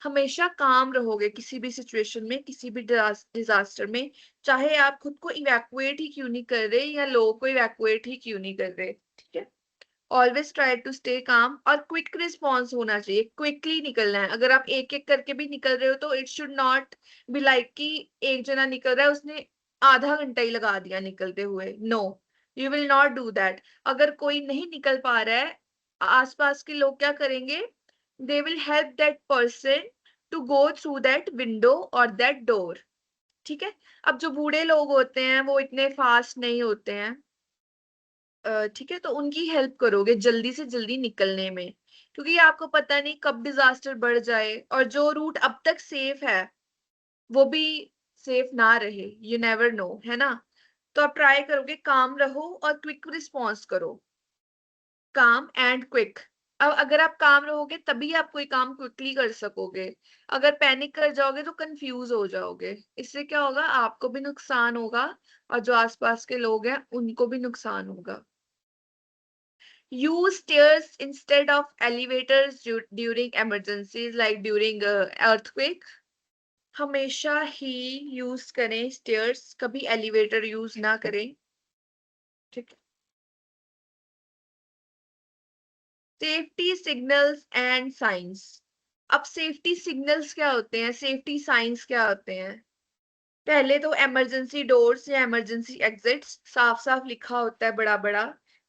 हमेशा काम रहोगे किसी भी सिचुएशन में, किसी भी डिजास्टर में, चाहे आप खुद को इवैक्यूएट ही क्यों नहीं कर रहे या लोगों को इवैक्यूएट ही क्यों नहीं कर रहे, ठीक है। Always try to stay calm, और क्विक रिस्पॉन्स होना चाहिए, क्विकली निकलना है। अगर आप एक एक करके भी निकल रहे हो, तो it should not be like कि एक जना निकल रहा है, उसने आधा घंटा ही लगा दिया निकलते हुए। No, you will not do that. अगर कोई नहीं निकल पा रहा है, आसपास के लोग क्या करेंगे, they will help that person to go through that window और दैट डोर, ठीक है। अब जो बूढ़े लोग होते हैं वो इतने फास्ट नहीं होते हैं, ठीक है, तो उनकी हेल्प करोगे जल्दी से जल्दी निकलने में, क्योंकि आपको पता नहीं कब डिजास्टर बढ़ जाए, और जो रूट अब तक सेफ है वो भी सेफ ना रहे, यू नेवर नो, है ना। तो आप ट्राई करोगे, काम रहो और क्विक रिस्पॉन्स करो, काम एंड क्विक। अब अगर आप काम रहोगे तभी आप कोई काम क्विकली कर सकोगे, अगर पैनिक कर जाओगे तो कंफ्यूज हो जाओगे, इससे क्या होगा, आपको भी नुकसान होगा, और जो आसपास के लोग हैं उनको भी नुकसान होगा। Use stairs instead of elevators during emergencies, like during earthquake. हमेशा ही यूज करें स्टेयर्स, कभी एलिवेटर यूज ना करें, ठीक है। Safety signals and science. अब सेफ्टी सिग्नल्स क्या होते हैं, सेफ्टी साइंस क्या होते हैं। पहले तो इमरजेंसी डोर्स या इमरजेंसी एग्जिट्स साफ साफ लिखा होता है बड़ा बड़ा,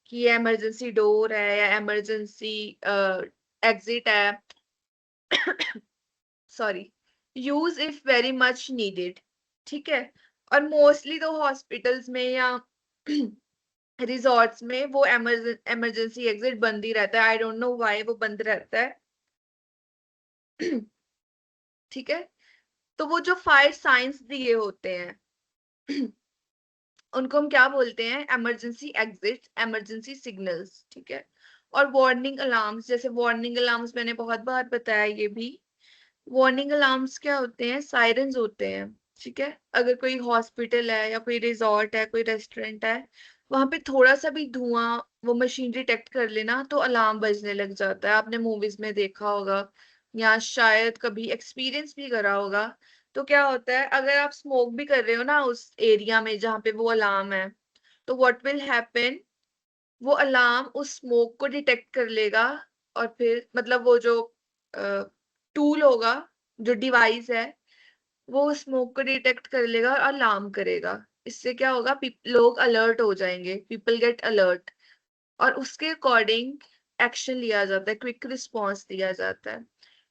कि ये इमरजेंसी डोर है या इमरजेंसी एग्जिट है, sorry, use if very much needed, ठीक है। और मोस्टली तो हॉस्पिटल्स में या रिजॉर्ट्स में वो इमरजेंसी एग्जिट बंद ही रहता है, आई डोंट नो व्हाई वो बंद रहता है, ठीक है। तो वो जो 5 साइंस दिए होते हैं उनको हम क्या बोलते हैं, इमरजेंसी एग्जिट, इमरजेंसी सिग्नल्स, ठीक है। और वार्निंग अलार्म्स, जैसे वार्निंग अलार्म्स मैंने बहुत बार बताया, ये भी वार्निंग अलार्म्स क्या होते हैं, सायरन्स होते हैं, ठीक है। अगर कोई हॉस्पिटल है या कोई रिजॉर्ट है, कोई रेस्टोरेंट है, वहां पे थोड़ा सा भी धुआं वो मशीन डिटेक्ट कर लेना तो अलार्म बजने लग जाता है, आपने मूवीज में देखा होगा, या शायद कभी एक्सपीरियंस भी करा होगा। तो क्या होता है, अगर आप स्मोक भी कर रहे हो ना उस एरिया में जहाँ पे वो अलार्म है, तो व्हाट विल हैपन, वो अलार्म उस स्मोक को डिटेक्ट कर लेगा, और फिर मतलब वो जो टूल होगा, जो डिवाइस है, वो स्मोक को डिटेक्ट कर लेगा और अलार्म करेगा। इससे क्या होगा, लोग अलर्ट हो जाएंगे, पीपल गेट अलर्ट, और उसके अकॉर्डिंग एक्शन लिया जाता है, क्विक रिस्पॉन्स दिया जाता है।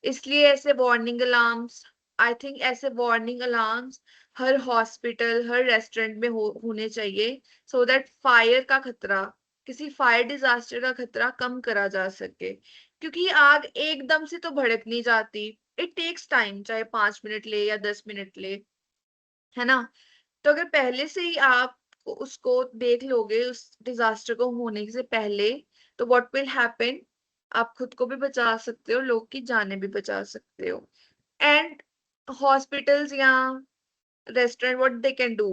इसलिए ऐसे वार्निंग अलार्म्स, आई थिंक ऐसे वार्निंग अलार्म्स हर हॉस्पिटल, हर रेस्टोरेंट में होने चाहिए, सो दैट फायर का खतरा, किसी फायर डिजास्टर का खतरा कम करा जा सके। क्योंकि आग एकदम से तो भड़क नहीं जाती, इट टेक्स टाइम, चाहे 5 मिनट ले या 10 मिनट ले, है ना। तो अगर पहले से ही आप उसको देख लोगे, उस डिजास्टर को होने से पहले, तो व्हाट विल हैपन, आप खुद को भी बचा सकते हो, लोग की जानें भी बचा सकते हो। एंड हॉस्पिटल्स या restaurant, what they can do,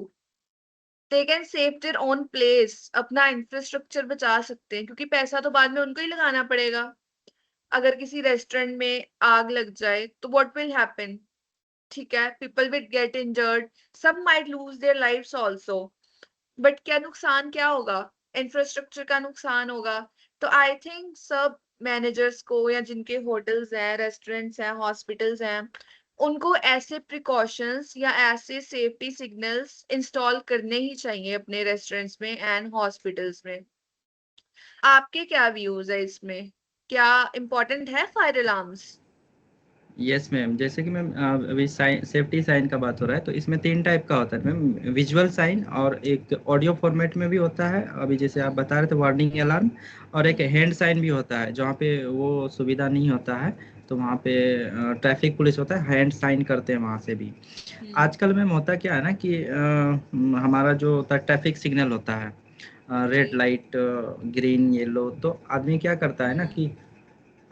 they can save their own place, अपना इंफ्रास्ट्रक्चर बचा सकते हैं, क्योंकि पैसा तो बाद में उनको ही लगाना पड़ेगा। अगर किसी रेस्टोरेंट में आग लग जाए तो व्हाट विल हैपन, ठीक है, पीपल विल गेट इंजर्ड, सब might lose their lives also, but क्या नुकसान क्या होगा, इंफ्रास्ट्रक्चर का नुकसान होगा। तो आई थिंक सब मैनेजर्स को, या जिनके होटल्स हैं, रेस्टोरेंट्स हैं, हॉस्पिटल्स हैं, उनको ऐसे प्रिकॉशंस या ऐसे सेफ्टी सिग्नल्स इंस्टॉल करने ही चाहिए अपने रेस्टोरेंट्स में एंड हॉस्पिटल्स में। आपके क्या व्यूज है इसमें, क्या इम्पोर्टेंट है फायर अलार्म्स? यस मैम, जैसे कि मैम अभी सेफ्टी साइन का बात हो रहा है, तो इसमें 3 टाइप का होता है मैम, विजुअल साइन, और एक ऑडियो फॉर्मेट में भी होता है, अभी जैसे आप बता रहे थे वार्निंग अलार्म, और एक हैंड साइन भी होता है, जहाँ पे वो सुविधा नहीं होता है, तो वहाँ पे ट्रैफिक पुलिस होता है, हैंड साइन करते हैं वहाँ से भी। आजकल मैम होता क्या है ना कि हमारा जो होता है ट्रैफिक सिग्नल होता है, रेड लाइट, ग्रीन, येलो, तो आदमी क्या करता है ना कि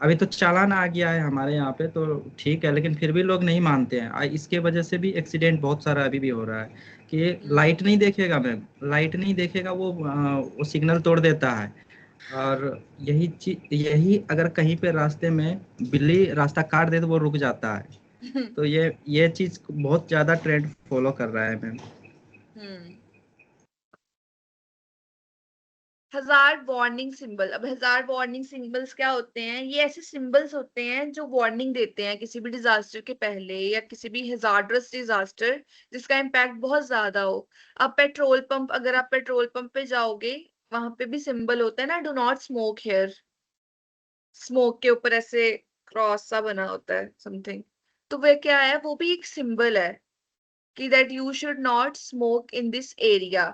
अभी तो चालान आ गया है हमारे यहाँ पे, तो ठीक है, लेकिन फिर भी लोग नहीं मानते हैं। इसके वजह से भी एक्सीडेंट बहुत सारा अभी भी हो रहा है कि लाइट नहीं देखेगा मैम, लाइट नहीं देखेगा, वो सिग्नल तोड़ देता है। और यही अगर कहीं पे रास्ते में बिल्ली रास्ता काट दे तो वो रुक जाता है। तो ये चीज बहुत ज्यादा ट्रेंड फॉलो कर रहा है मैम। हजार्ड वार्निंग सिंबल, अब हजार्ड वार्निंग सिंबल्स क्या होते हैं, ये ऐसे सिंबल्स होते हैं जो वार्निंग देते हैं किसी भी डिजास्टर के पहले, या किसी भी हजार्डस डिजास्टर जिसका इम्पैक्ट बहुत ज्यादा हो। अब पेट्रोल पंप, अगर आप पेट्रोल पंप पे जाओगे, वहां पे भी सिंबल होता है ना, do not smoke here, smoke के ऊपर ऐसे क्रॉस सा बना होता है समथिंग। तो वह क्या है, वो भी एक सिंबल है कि that you should not smoke in this area.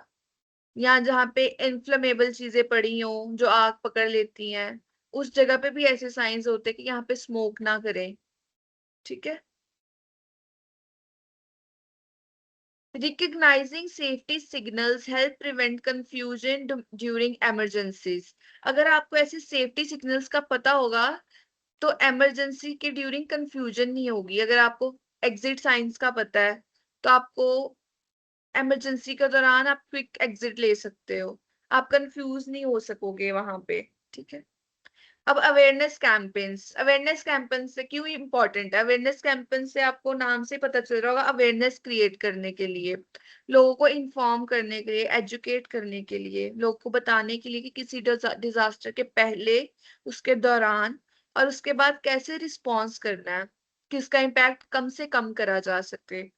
यहाँ जहाँ पे इन्फ्लेमेबल चीजें पड़ी हो, जो आग पकड़ लेती हैं, उस जगह पे भी ऐसे साइंस होते हैं कि यहाँ पे स्मोक ना करें, ठीक है। Recognizing safety signals help prevent confusion during emergencies. अगर आपको ऐसे सेफ्टी सिग्नल्स का पता होगा, तो इमरजेंसी के ड्यूरिंग कंफ्यूजन नहीं होगी। अगर आपको एग्जिट साइंस का पता है, तो आपको इमरजेंसी के दौरान आप क्विक एग्जिट ले सकते हो, आप कंफ्यूज नहीं हो सकोगे वहां पे, ठीक है। अब अवेयरनेस कैंपेन्स से क्यों इंपॉर्टेंट है, अवेयरनेस कैंपेन से आपको नाम से पता चल रहा होगा, अवेयरनेस क्रिएट करने के लिए, लोगों को इन्फॉर्म करने के लिए, एजुकेट करने के लिए, लोगों को बताने के लिए कि किसी डिजास्टर के पहले, उसके दौरान और उसके बाद कैसे रिस्पॉन्स करना है, किसका इम्पैक्ट कम से कम करा जा सके।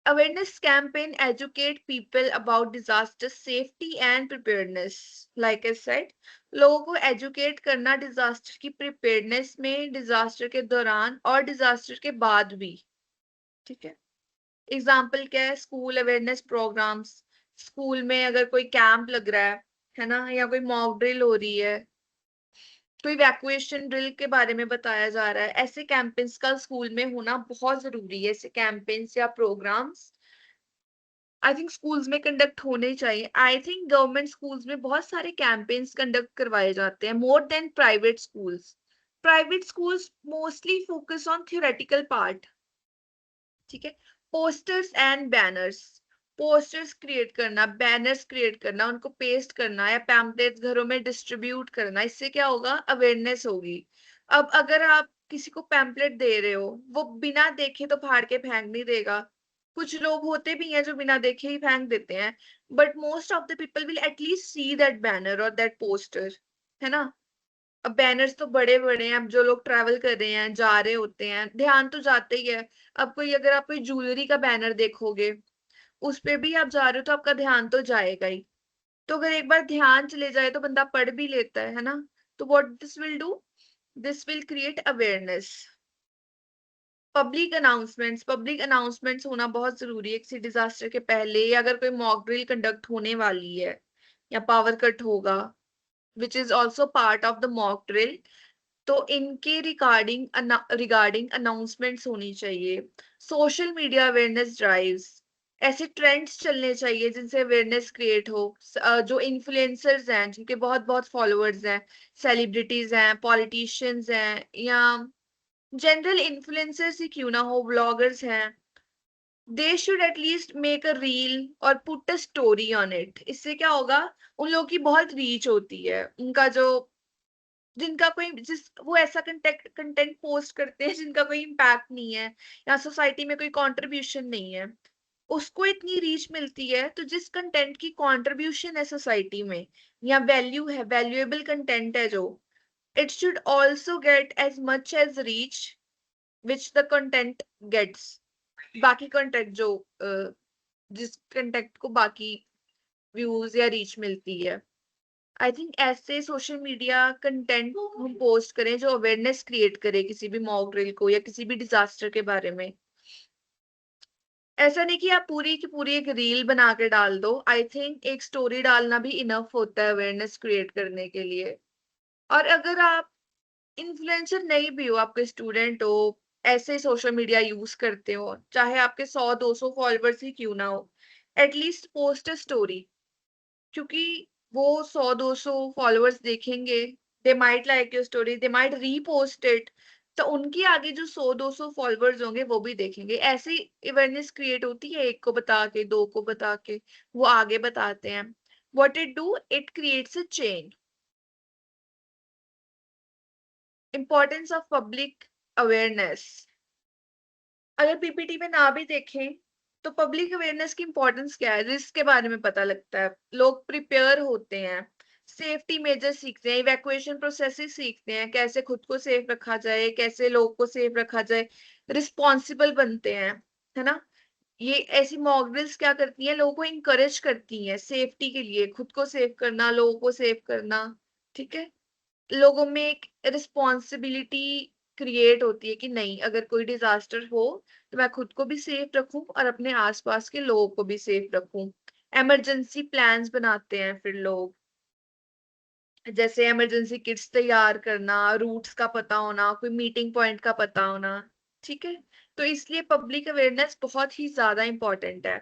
Awareness campaign educate people about disaster safety and preparedness. Like I said, लोगों को educate करना disaster की preparedness में, disaster के दौरान और disaster के बाद भी, ठीक है। एग्जाम्पल क्या है, स्कूल अवेयरनेस प्रोग्राम्स, स्कूल में अगर कोई कैंप लग रहा है ना, या कोई मॉक ड्रिल हो रही है, कोई वैक्यूएशन ड्रिल के बारे में बताया जा रहा है, ऐसे कैंपेन्स का स्कूल में होना बहुत जरूरी है। ऐसे कैंपेन्स या प्रोग्राम्स आई थिंक स्कूल्स में कंडक्ट होने चाहिए। आई थिंक गवर्नमेंट स्कूल्स में बहुत सारे कैंपेन्स कंडक्ट करवाए जाते हैं, more than private schools. Private schools mostly focus on theoretical part, ठीक है। Posters and banners, posters create करना, बैनर्स क्रिएट करना, उनको पेस्ट करना या पैम्पलेट्स घरों में डिस्ट्रीब्यूट करना, इससे क्या होगा, अवेयरनेस होगी। अब अगर आप किसी को पैम्पलेट दे रहे हो, वो बिना देखे तो फाड़ के फेंक नहीं देगा। कुछ लोग होते भी हैं जो बिना देखे ही फेंक देते हैं, but most of the people will at least see that banner और दैट पोस्टर, है ना। अब बैनर्स तो बड़े बड़े हैं, अब जो लोग ट्रैवल कर रहे हैं, जा रहे होते हैं, ध्यान तो जाते ही है। अब कोई अगर आप कोई ज्वेलरी का बैनर देखोगे, उस पे भी आप जा रहे हो तो आपका ध्यान तो जाएगा ही। तो अगर एक बार ध्यान चले जाए तो बंदा पढ़ भी लेता है ना। तो what this will do, this will create awareness. Public announcements होना बहुत जरूरी है किसी डिजास्टर के पहले, या अगर कोई मॉक ड्रिल कंडक्ट होने वाली है या पावर कट होगा, which is also part of the mock drill, तो इनके रिगार्डिंग अनाउंसमेंट्स होनी चाहिए। सोशल मीडिया अवेयरनेस ड्राइव्स, ऐसे ट्रेंड्स चलने चाहिए जिनसे अवेयरनेस क्रिएट हो। जो इन्फ्लुएंसर्स हैं जिनके बहुत बहुत फॉलोअर्स हैं, सेलिब्रिटीज हैं, पॉलिटिशियंस हैं, या जनरल इन्फ्लुएंसर्स ही क्यों ना हो, ब्लॉगर्स हैं, they should at least make a reel और put a story on it. इससे क्या होगा, उन लोगों की बहुत रीच होती है, उनका जो जिनका कोई वो ऐसा कंटेंट पोस्ट करते हैं जिनका कोई इम्पैक्ट नहीं है या सोसाइटी में कोई कंट्रीब्यूशन नहीं है, उसको इतनी रीच मिलती है। तो जिस कंटेंट की कंट्रीब्यूशन है सोसाइटी में, या वैल्यू है, वैल्यूएबल कंटेंट है जो, it should also get as much as reach which the content gets। बाकी कंटेंट जो जिस कंटेंट को बाकी व्यूज या रीच मिलती है, आई थिंक ऐसे सोशल मीडिया कंटेंट हम पोस्ट करें जो अवेयरनेस क्रिएट करे किसी भी मॉक ड्रिल को या किसी भी डिजास्टर के बारे में। ऐसा नहीं कि आप पूरी की पूरी एक रील बना के डाल दो, आई थिंक एक स्टोरी डालना भी इनफ होता है अवेयरनेस क्रिएट करने के लिए। और अगर आप इन्फ्लुएंसर नहीं भी हो, आपके स्टूडेंट हो, ऐसे सोशल मीडिया यूज करते हो, चाहे आपके 100-200 फॉलोअर्स ही क्यों ना हो, एटलीस्ट पोस्ट अ स्टोरी। क्योंकि वो 100-200 फॉलोअर्स देखेंगे, they might like your story, they might repost it, तो उनके आगे जो 100-200 फॉलोअर्स होंगे वो भी देखेंगे। ऐसे अवेयरनेस क्रिएट होती है, एक को बता के, दो को बता के, वो आगे बताते हैं। What it do, it creates a chain. Importance of public awareness, अगर पीपीटी में ना भी देखें तो पब्लिक अवेयरनेस की इंपॉर्टेंस क्या है, रिस्क के बारे में पता लगता है, लोग प्रिपेयर होते हैं, सेफ्टी मेजर सीखते हैं, इवैक्यूएशन प्रोसेसेस सीखते हैं, कैसे खुद को सेफ रखा जाए, कैसे लोग को सेफ रखा जाए, रिस्पॉन्सिबल बनते हैं, है ना। ये ऐसी मॉक ड्रिल्स क्या करती हैं, लोगों को इंकरेज करती हैं सेफ्टी के लिए, खुद को सेव करना, लोगों को सेव करना। ठीक है, लोगों में एक रिस्पॉन्सिबिलिटी क्रिएट होती है कि नहीं, अगर कोई डिजास्टर हो तो मैं खुद को भी सेफ रखूं और अपने आसपास के लोगों को भी सेफ रखूं। इमरजेंसी प्लान्स बनाते हैं फिर लोग, जैसे इमरजेंसी किट्स तैयार करना, रूट्स का पता होना, कोई मीटिंग पॉइंट का पता होना। ठीक है, तो इसलिए पब्लिक अवेयरनेस बहुत ही ज्यादा इंपॉर्टेंट है।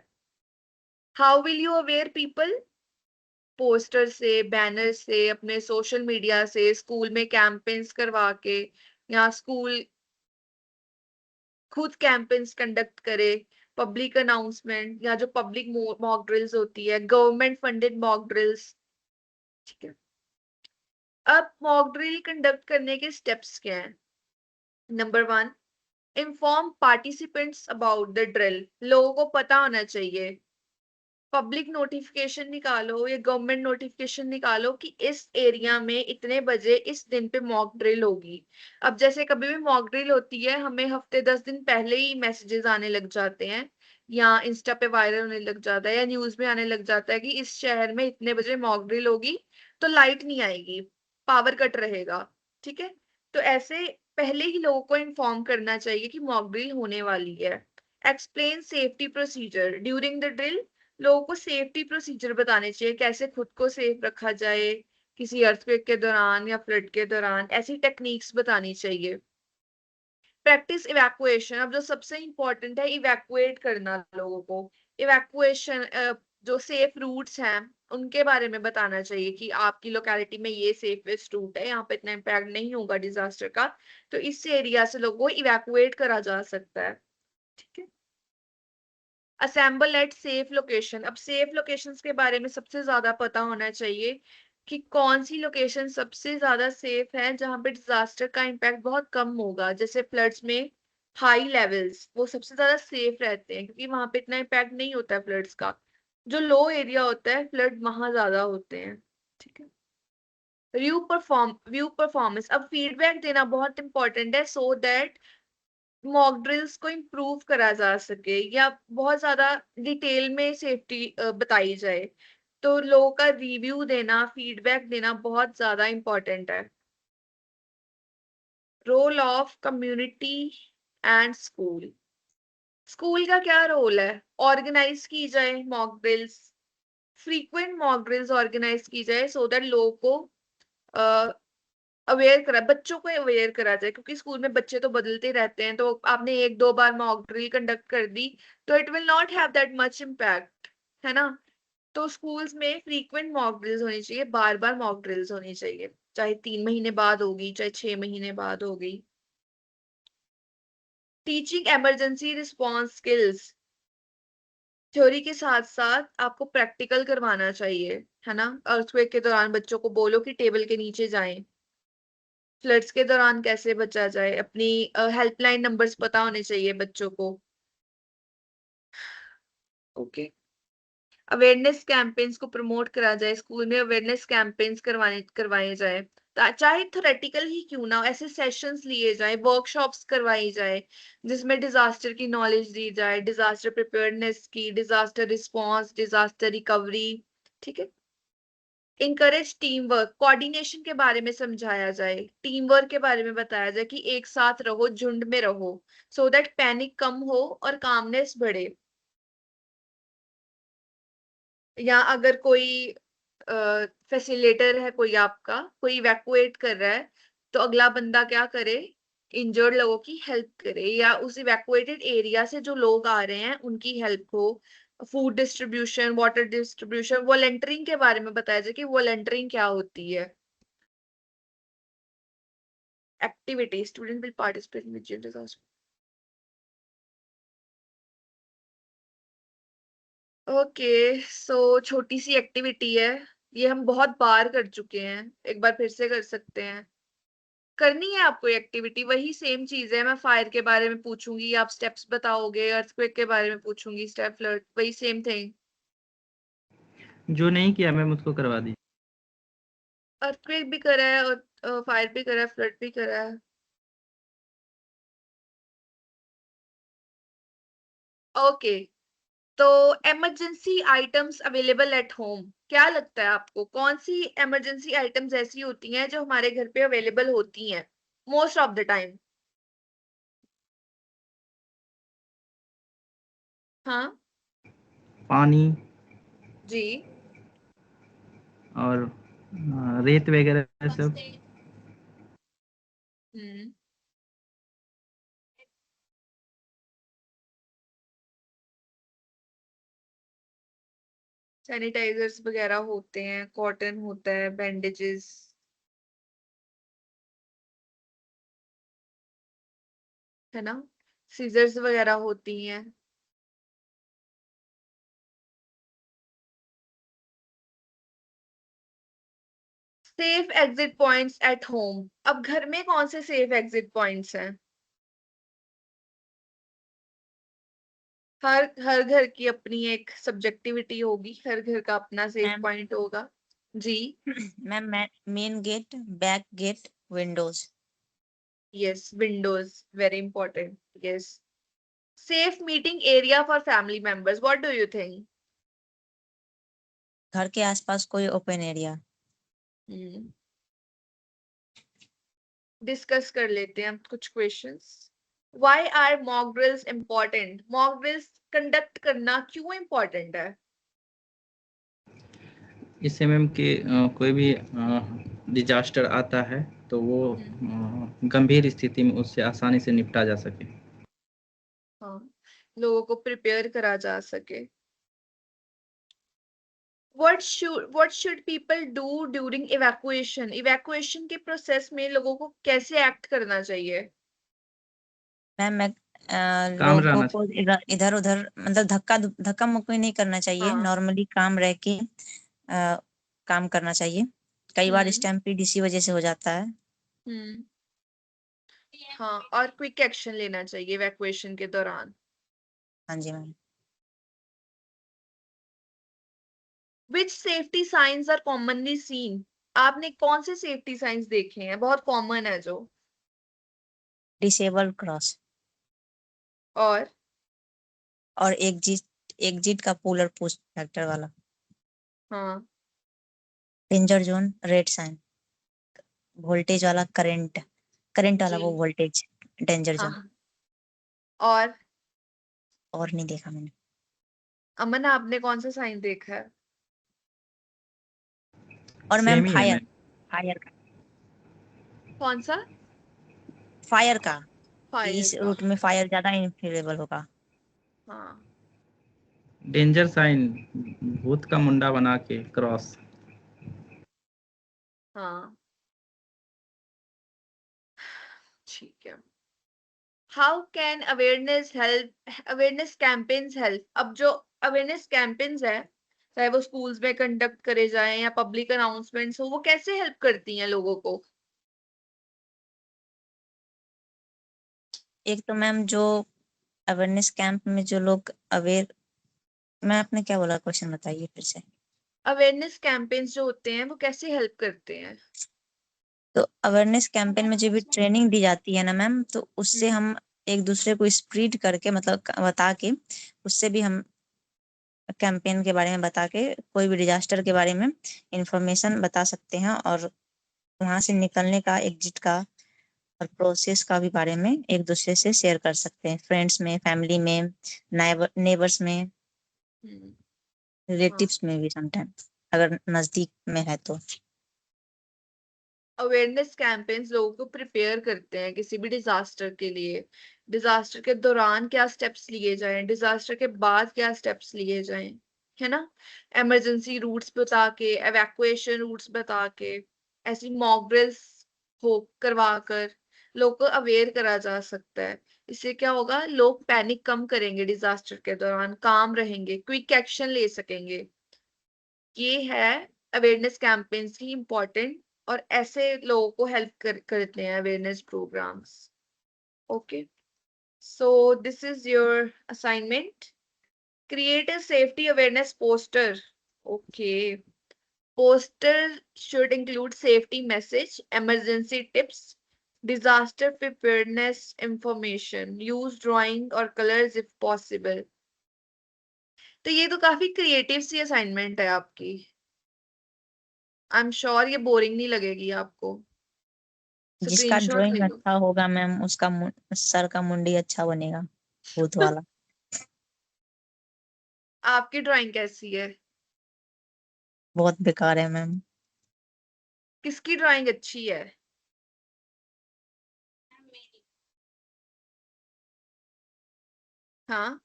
How will you aware people, poster से, बैनर से, अपने सोशल मीडिया से, स्कूल में कैंपेन्स करवा के, या स्कूल खुद कैंपेन्स कंडक्ट करे, पब्लिक अनाउंसमेंट, या जो पब्लिक मॉक ड्रिल्स होती है, गवर्नमेंट फंडेड मॉक ड्रिल्स। ठीक है, अब मॉक ड्रिल कंडक्ट करने के स्टेप्स क्या हैं। Number 1, inform participants about the drill, लोगों को पता होना चाहिए। पब्लिक नोटिफिकेशन निकालो या गवर्नमेंट नोटिफिकेशन निकालो कि इस एरिया में इतने बजे इस दिन पे मॉक ड्रिल होगी। अब जैसे कभी भी मॉक ड्रिल होती है, हमें हफ्ते 10 दिन पहले ही मैसेजेस आने लग जाते हैं, या इंस्टा पे वायरल होने लग जाता है, या न्यूज में आने लग जाता है कि इस शहर में इतने बजे मॉक ड्रिल होगी, तो लाइट नहीं आएगी, पावर कट रहेगा। ठीक है, तो ऐसे पहले ही लोगों को इन्फॉर्म करना चाहिए कि मॉक ड्रिल होने वाली है। Explain safety procedure during the drill, लोगों को सेफ्टी प्रोसीजर बताने चाहिए, कैसे खुद को सेफ रखा जाए किसी अर्थक्वेक के दौरान या फ्लड के दौरान, ऐसी टेक्निक्स बतानी चाहिए। प्रैक्टिस इवैक्यूएशन, अब जो सबसे इंपॉर्टेंट है, इवैक्यूएट करना लोगों को। इवैक्यूएशन जो सेफ रूट्स हैं उनके बारे में बताना चाहिए कि आपकी लोकेलिटी में ये सेफेस्ट रूट है, यहाँ पे इतना इम्पैक्ट नहीं होगा डिजास्टर का, तो इस एरिया से लोगों को इवैक्यूएट करा जा सकता है। ठीक है, असेंबल एट सेफ लोकेशन, अब सेफ लोकेशंस के बारे में सबसे ज्यादा पता होना चाहिए कि कौन सी लोकेशन सबसे ज्यादा सेफ है जहां पे डिजास्टर का इम्पैक्ट बहुत कम होगा। जैसे फ्लड्स में हाई लेवल्स वो सबसे ज्यादा सेफ रहते हैं क्योंकि वहां पे इतना इम्पैक्ट नहीं होता है फ्लड्स का। जो लो एरिया होता है फ्लड वहां ज्यादा होते हैं। ठीक है। व्यू परफॉर्मेंस, अब फीडबैक देना बहुत इंपॉर्टेंट है सो दैट मॉक ड्रिल्स को इम्प्रूव करा जा सके या बहुत ज्यादा डिटेल में सेफ्टी बताई जाए। तो लोगों का रिव्यू देना, फीडबैक देना बहुत ज्यादा इंपॉर्टेंट है। Role of community and school, school का क्या रोल है? ऑर्गेनाइज की जाए mock drills, frequent mock drills organise की जाए सो दैट लोगों को अवेयर करा, बच्चों को अवेयर करा जाए क्योंकि स्कूल में बच्चे तो बदलते रहते हैं। तो आपने एक दो बार मॉक ड्रिल कंडक्ट कर दी तो it will not have that much impact, है ना। तो स्कूल्स में फ्रीक्वेंट मॉक ड्रिल्स होनी चाहिए, बार बार मॉक ड्रिल्स होनी चाहिए, चाहे 3 महीने बाद होगी चाहे 6 महीने बाद होगी। Teaching emergency response skills, theory के साथ साथ आपको प्रैक्टिकल करवाना चाहिए, है ना। अर्थक्वेक के दौरान बच्चों को बोलो कि टेबल के नीचे जाएं, फ्लड्स के दौरान कैसे बचा जाए, अपनी हेल्पलाइन नंबर्स पता होने चाहिए बच्चों को। ओके। अवेयरनेस कैंपेन्स को प्रमोट करा जाए, स्कूल में अवेयरनेस कैंपेन्स करवाए जाए, चाहे थ्योरेटिकल ही क्यों ना, ऐसे सेशंस लिए जाए, वर्कशॉप्स करवाई जाए जिसमें डिजास्टर की नॉलेज दी जाए, डिजास्टर प्रिपेयर्डनेस की, डिजास्टर रिस्पॉन्स, डिजास्टर रिकवरी। ठीक है। इनकरेज टीम वर्क, कोऑर्डिनेशन के बारे में समझाया जाए, टीम वर्क के बारे में बताया जाए कि एक साथ रहो, झुंड में रहो सो दैट पैनिक कम हो और कामनेस बढ़े। या अगर कोई फैसिलिटेटर है, कोई आपका कोई इवैक्यूएट कर रहा है तो अगला बंदा क्या करे, इंजर्ड लोगों की हेल्प करे या उस इवैक्यूएटेड एरिया से जो लोग आ रहे हैं उनकी हेल्प हो। Food distribution, water distribution, volunteering के बारे में बताया जाए कि वॉलंटियरिंग क्या होती है। Activity, student will participate in visual disaster. Okay, so छोटी सी एक्टिविटी है, ये हम बहुत बार कर चुके हैं, एक बार फिर से कर सकते हैं। करनी है आपको एक्टिविटी, वही सेम चीज है। मैं फायर के बारे में पूछूंगी, आप स्टेप्स बताओगे, अर्थक्वेक के बारे में पूछूंगी, स्टेप फ्लड, वही सेम थिंग। जो नहीं किया मैम उसको करवा दीजिए। अर्थक्वेक भी करा है और फायर भी करा है, फ्लड भी करा है। ओके, तो emergency items available at home, क्या लगता है आपको कौन सी इमरजेंसी आइटम्स ऐसी होती हैं जो हमारे घर पे अवेलेबल होती हैं मोस्ट ऑफ द टाइम? हाँ पानी जी। और रेत वगैरह सब। हम्म। सैनिटाइजर्स वगैरह होते हैं, कॉटन होता है, बैंडेजेस, है ना, सीजर्स वगैरह होती हैं। Safe exit points at home, अब घर में कौन से सेफ एग्जिट पॉइंट्स हैं? हर घर की अपनी एक सब्जेक्टिविटी होगी, हर घर का अपना सेफ मैम पॉइंट होगा। जी। Ma'am main gate, back gate, windows. Yes, windows very important. Yes. Safe meeting area for family members, what do you think? घर के आसपास कोई ओपन एरिया। डिस्कस कर लेते हैं हम कुछ questions. Why are mock drills important, mock drills conduct करना क्यों इम्पोर्टेंट है? इससे मैम कि कोई भी डिजास्टर आता है तो वो गंभीर स्थिति में उससे आसानी से निपटा जा सके। हाँ, लोगों को प्रिपेयर करा जा सके। what should people do during evacuation, evacuation के प्रोसेस में लोगों को कैसे एक्ट करना चाहिए? मैम मैं काम लोगों रहना को इधर उधर मतलब धक्का मुक्की नहीं करना चाहिए, हाँ। नॉर्मली काम रह के काम करना चाहिए। कई बार हम्म स्टैम्पीड इसी वजह से हो जाता है। हम्म हाँ, और क्विक एक्शन लेना चाहिए इवैक्यूएशन के दौरान। हाँ जी ma'am. Which safety signs are commonly seen? आपने कौन से सेफ्टी साइंस देखे हैं बहुत कॉमन है जो? डिसेबल क्रॉस और और एग्जिट का पोलर पुश फैक्टर वाला। हाँ danger zone, red sign, voltage वाला, करंट वाला जी वो वोल्टेज, डेंजर हाँ जोन। हाँ। और और नहीं देखा मैंने। अमन, आपने कौन सा साइन देखा है? और मैम सेम ही है फायर, मैम। फायर का, कौन सा? फायर का कि फायर इस का। रूट में फायर ज्यादा इनफ्लेमेबल होगा। हाँ डेंजर साइन, भूत का मुंडा बना के क्रॉस। हाँ ठीक है। How can awareness campaigns help? अब जो अवेयरनेस कैंपेन्स है, चाहे वो स्कूल्स में कंडक्ट करे जाएं या पब्लिक अनाउंसमेंट्स हो, वो कैसे हेल्प करती हैं लोगों को? एक तो मैम जो अवेयरनेस कैंप में जो लोग अवेयर, मैं आपने क्या बोला, क्वेश्चन बताइए फिर से। अवेयरनेस कैंपेन्स जो होते हैं वो कैसे हेल्प करते हैं? तो अवेयरनेस कैंपेन में जो भी ट्रेनिंग दी जाती है ना मैम, तो उससे हम्म हम एक दूसरे को स्प्रेड करके, मतलब बता के, उससे भी हम कैंपेन के बारे में बता के कोई भी डिजास्टर के बारे में इंफॉर्मेशन बता सकते हैं, और वहां से निकलने का, एग्जिट का और प्रोसेस का भी बारे में एक दूसरे से शेयर कर सकते हैं, फ्रेंड्स में, फैमिली में, नेबर्स में, हम्म, हाँ। रिलेटिव्स में भी समटाइम्स अगर नजदीक में है तो। अवेयरनेस कैंपेन्स लोगों को प्रिपेयर करते हैं किसी भी डिजास्टर के लिए। डिजास्टर के दौरान क्या स्टेप्स लिए जाएं, डिजास्टर के बाद क्या स्टेप्स लिए जाएं, है ना? इमरजेंसी रूट्स बता के, एवैक्यूएशन रूट्स बता के, ऐसी मॉक ड्रिल्स हो करवा कर लोग को अवेयर करा जा सकता है। इससे क्या होगा, लोग पैनिक कम करेंगे, डिजास्टर के दौरान काम रहेंगे, क्विक एक्शन ले सकेंगे। ये है अवेयरनेस कैंपेन्स की इम्पोर्टेंट, और ऐसे लोगों को हेल्प करते हैं awareness programmes. Okay, so this is your assignment. Create a safety awareness poster. Okay, poster should include safety message, emergency tips, disaster preparedness information, use drawing or colors if possible। तो ये तो काफी creative सी assignment है आपकी। I am sure ये boring नहीं लगेगी आपको। जिसका स्क्रीनशॉट ले ड्राइंग लो। अच्छा होगा मैम, उसका सर का मुंडी अच्छा बनेगा, भूत वाला। आपकी ड्राइंग कैसी है? बहुत बेकार है मैम। किसकी ड्राइंग अच्छी है? हाँ,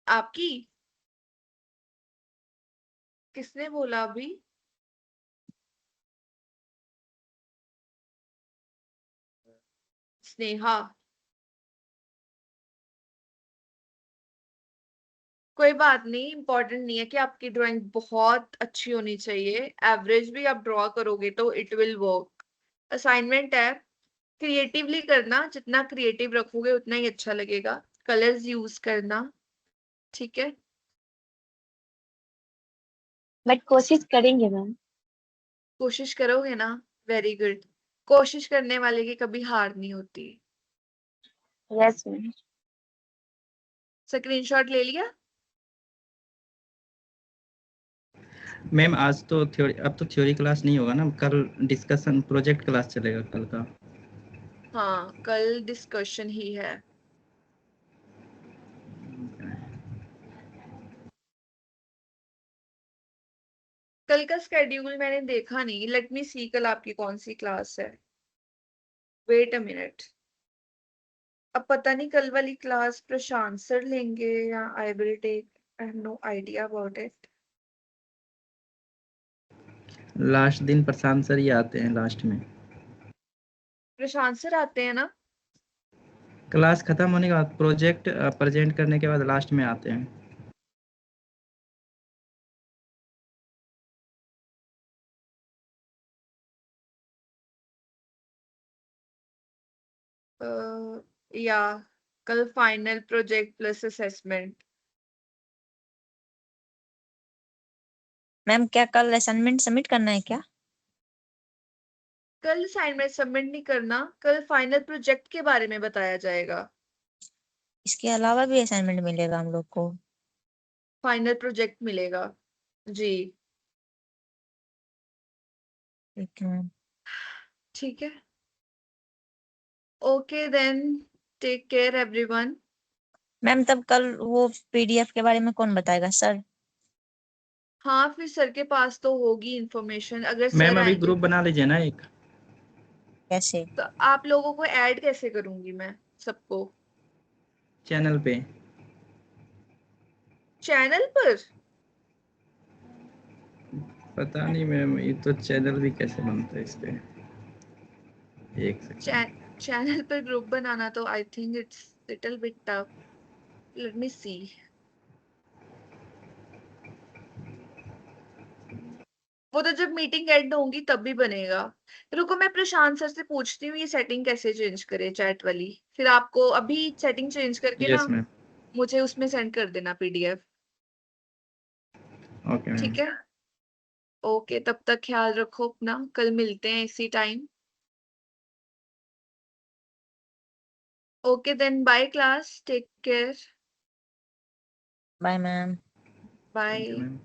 आपकी? किसने बोला अभी? स्नेहा? कोई बात नहीं, इंपॉर्टेंट नहीं है कि आपकी ड्राइंग बहुत अच्छी होनी चाहिए, एवरेज भी आप ड्रॉ करोगे तो इट विल वर्क। असाइनमेंट है, क्रिएटिवली करना, जितना क्रिएटिव रखोगे उतना ही अच्छा लगेगा। कलर्स यूज करना, ठीक है? बट कोशिश करेंगे मैम। कोशिश करोगे ना? Very good. कोशिश करने वाले की कभी हार नहीं होती। Yes ma'am. स्क्रीनशॉट ले लिया? मैम आज तो थ्योरी, अब तो थ्योरी क्लास नहीं होगा ना, कल डिस्कशन प्रोजेक्ट क्लास चलेगा कल का। हाँ, कल डिस्कशन ही है। कल का स्केड्यूल मैंने देखा नहीं, लेट मी सी कल आपकी कौन सी क्लास है। Wait a minute. अब पता नहीं कल वाली क्लास प्रशांत सर लेंगे या I will take, I have no idea about it. Last दिन प्रशांत सर ही आते हैं लास्ट में। प्रशांत सर आते हैं ना? क्लास खत्म होने के बाद प्रोजेक्ट प्रेजेंट करने के बाद लास्ट में आते हैं। या कल final project plus assessment. Ma'am क्या कल असाइनमेंट सबमिट करना है क्या? कल असाइनमेंट सबमिट नहीं करना, कल फाइनल प्रोजेक्ट के बारे में बताया जाएगा। इसके अलावा भी असाइनमेंट मिलेगा हम लोग को? फाइनल प्रोजेक्ट मिलेगा जी। ठीक है मैम। ठीक है, okay then, take care everyone. Ma'am तब कल वो पीडीएफ के बारे में कौन बताएगा, सर? हाँ, फिर सर के पास तो होगी इंफॉर्मेशन। अगर मैम सर अभी आएंगे ग्रुप बना लीजिए ना एक। कैसे? तो आप लोगों को ऐड कैसे करूंगी मैं सबको? चैनल पे। चैनल पर? पता नहीं मैम, ये तो चैनल भी कैसे बनता है इस पे। एक सेकंड। चैनल पर ग्रुप बनाना तो I think it's little bit tough. Let me see. वो तो जब मीटिंग एंड होंगी तब भी बनेगा। रुको, मैं प्रशांत सर से पूछती हूँ ये सेटिंग कैसे चेंज करे, चैट वाली। फिर आपको अभी सेटिंग चेंज करके ना यस मैम। मुझे उसमें सेंड कर देना पीडीएफ। Okay ma'am. ठीक है, ओके, तब तक ख्याल रखो अपना, कल मिलते हैं इसी time. Okay then, bye class, take care, bye ma'am. Thank you bye. Ma'am.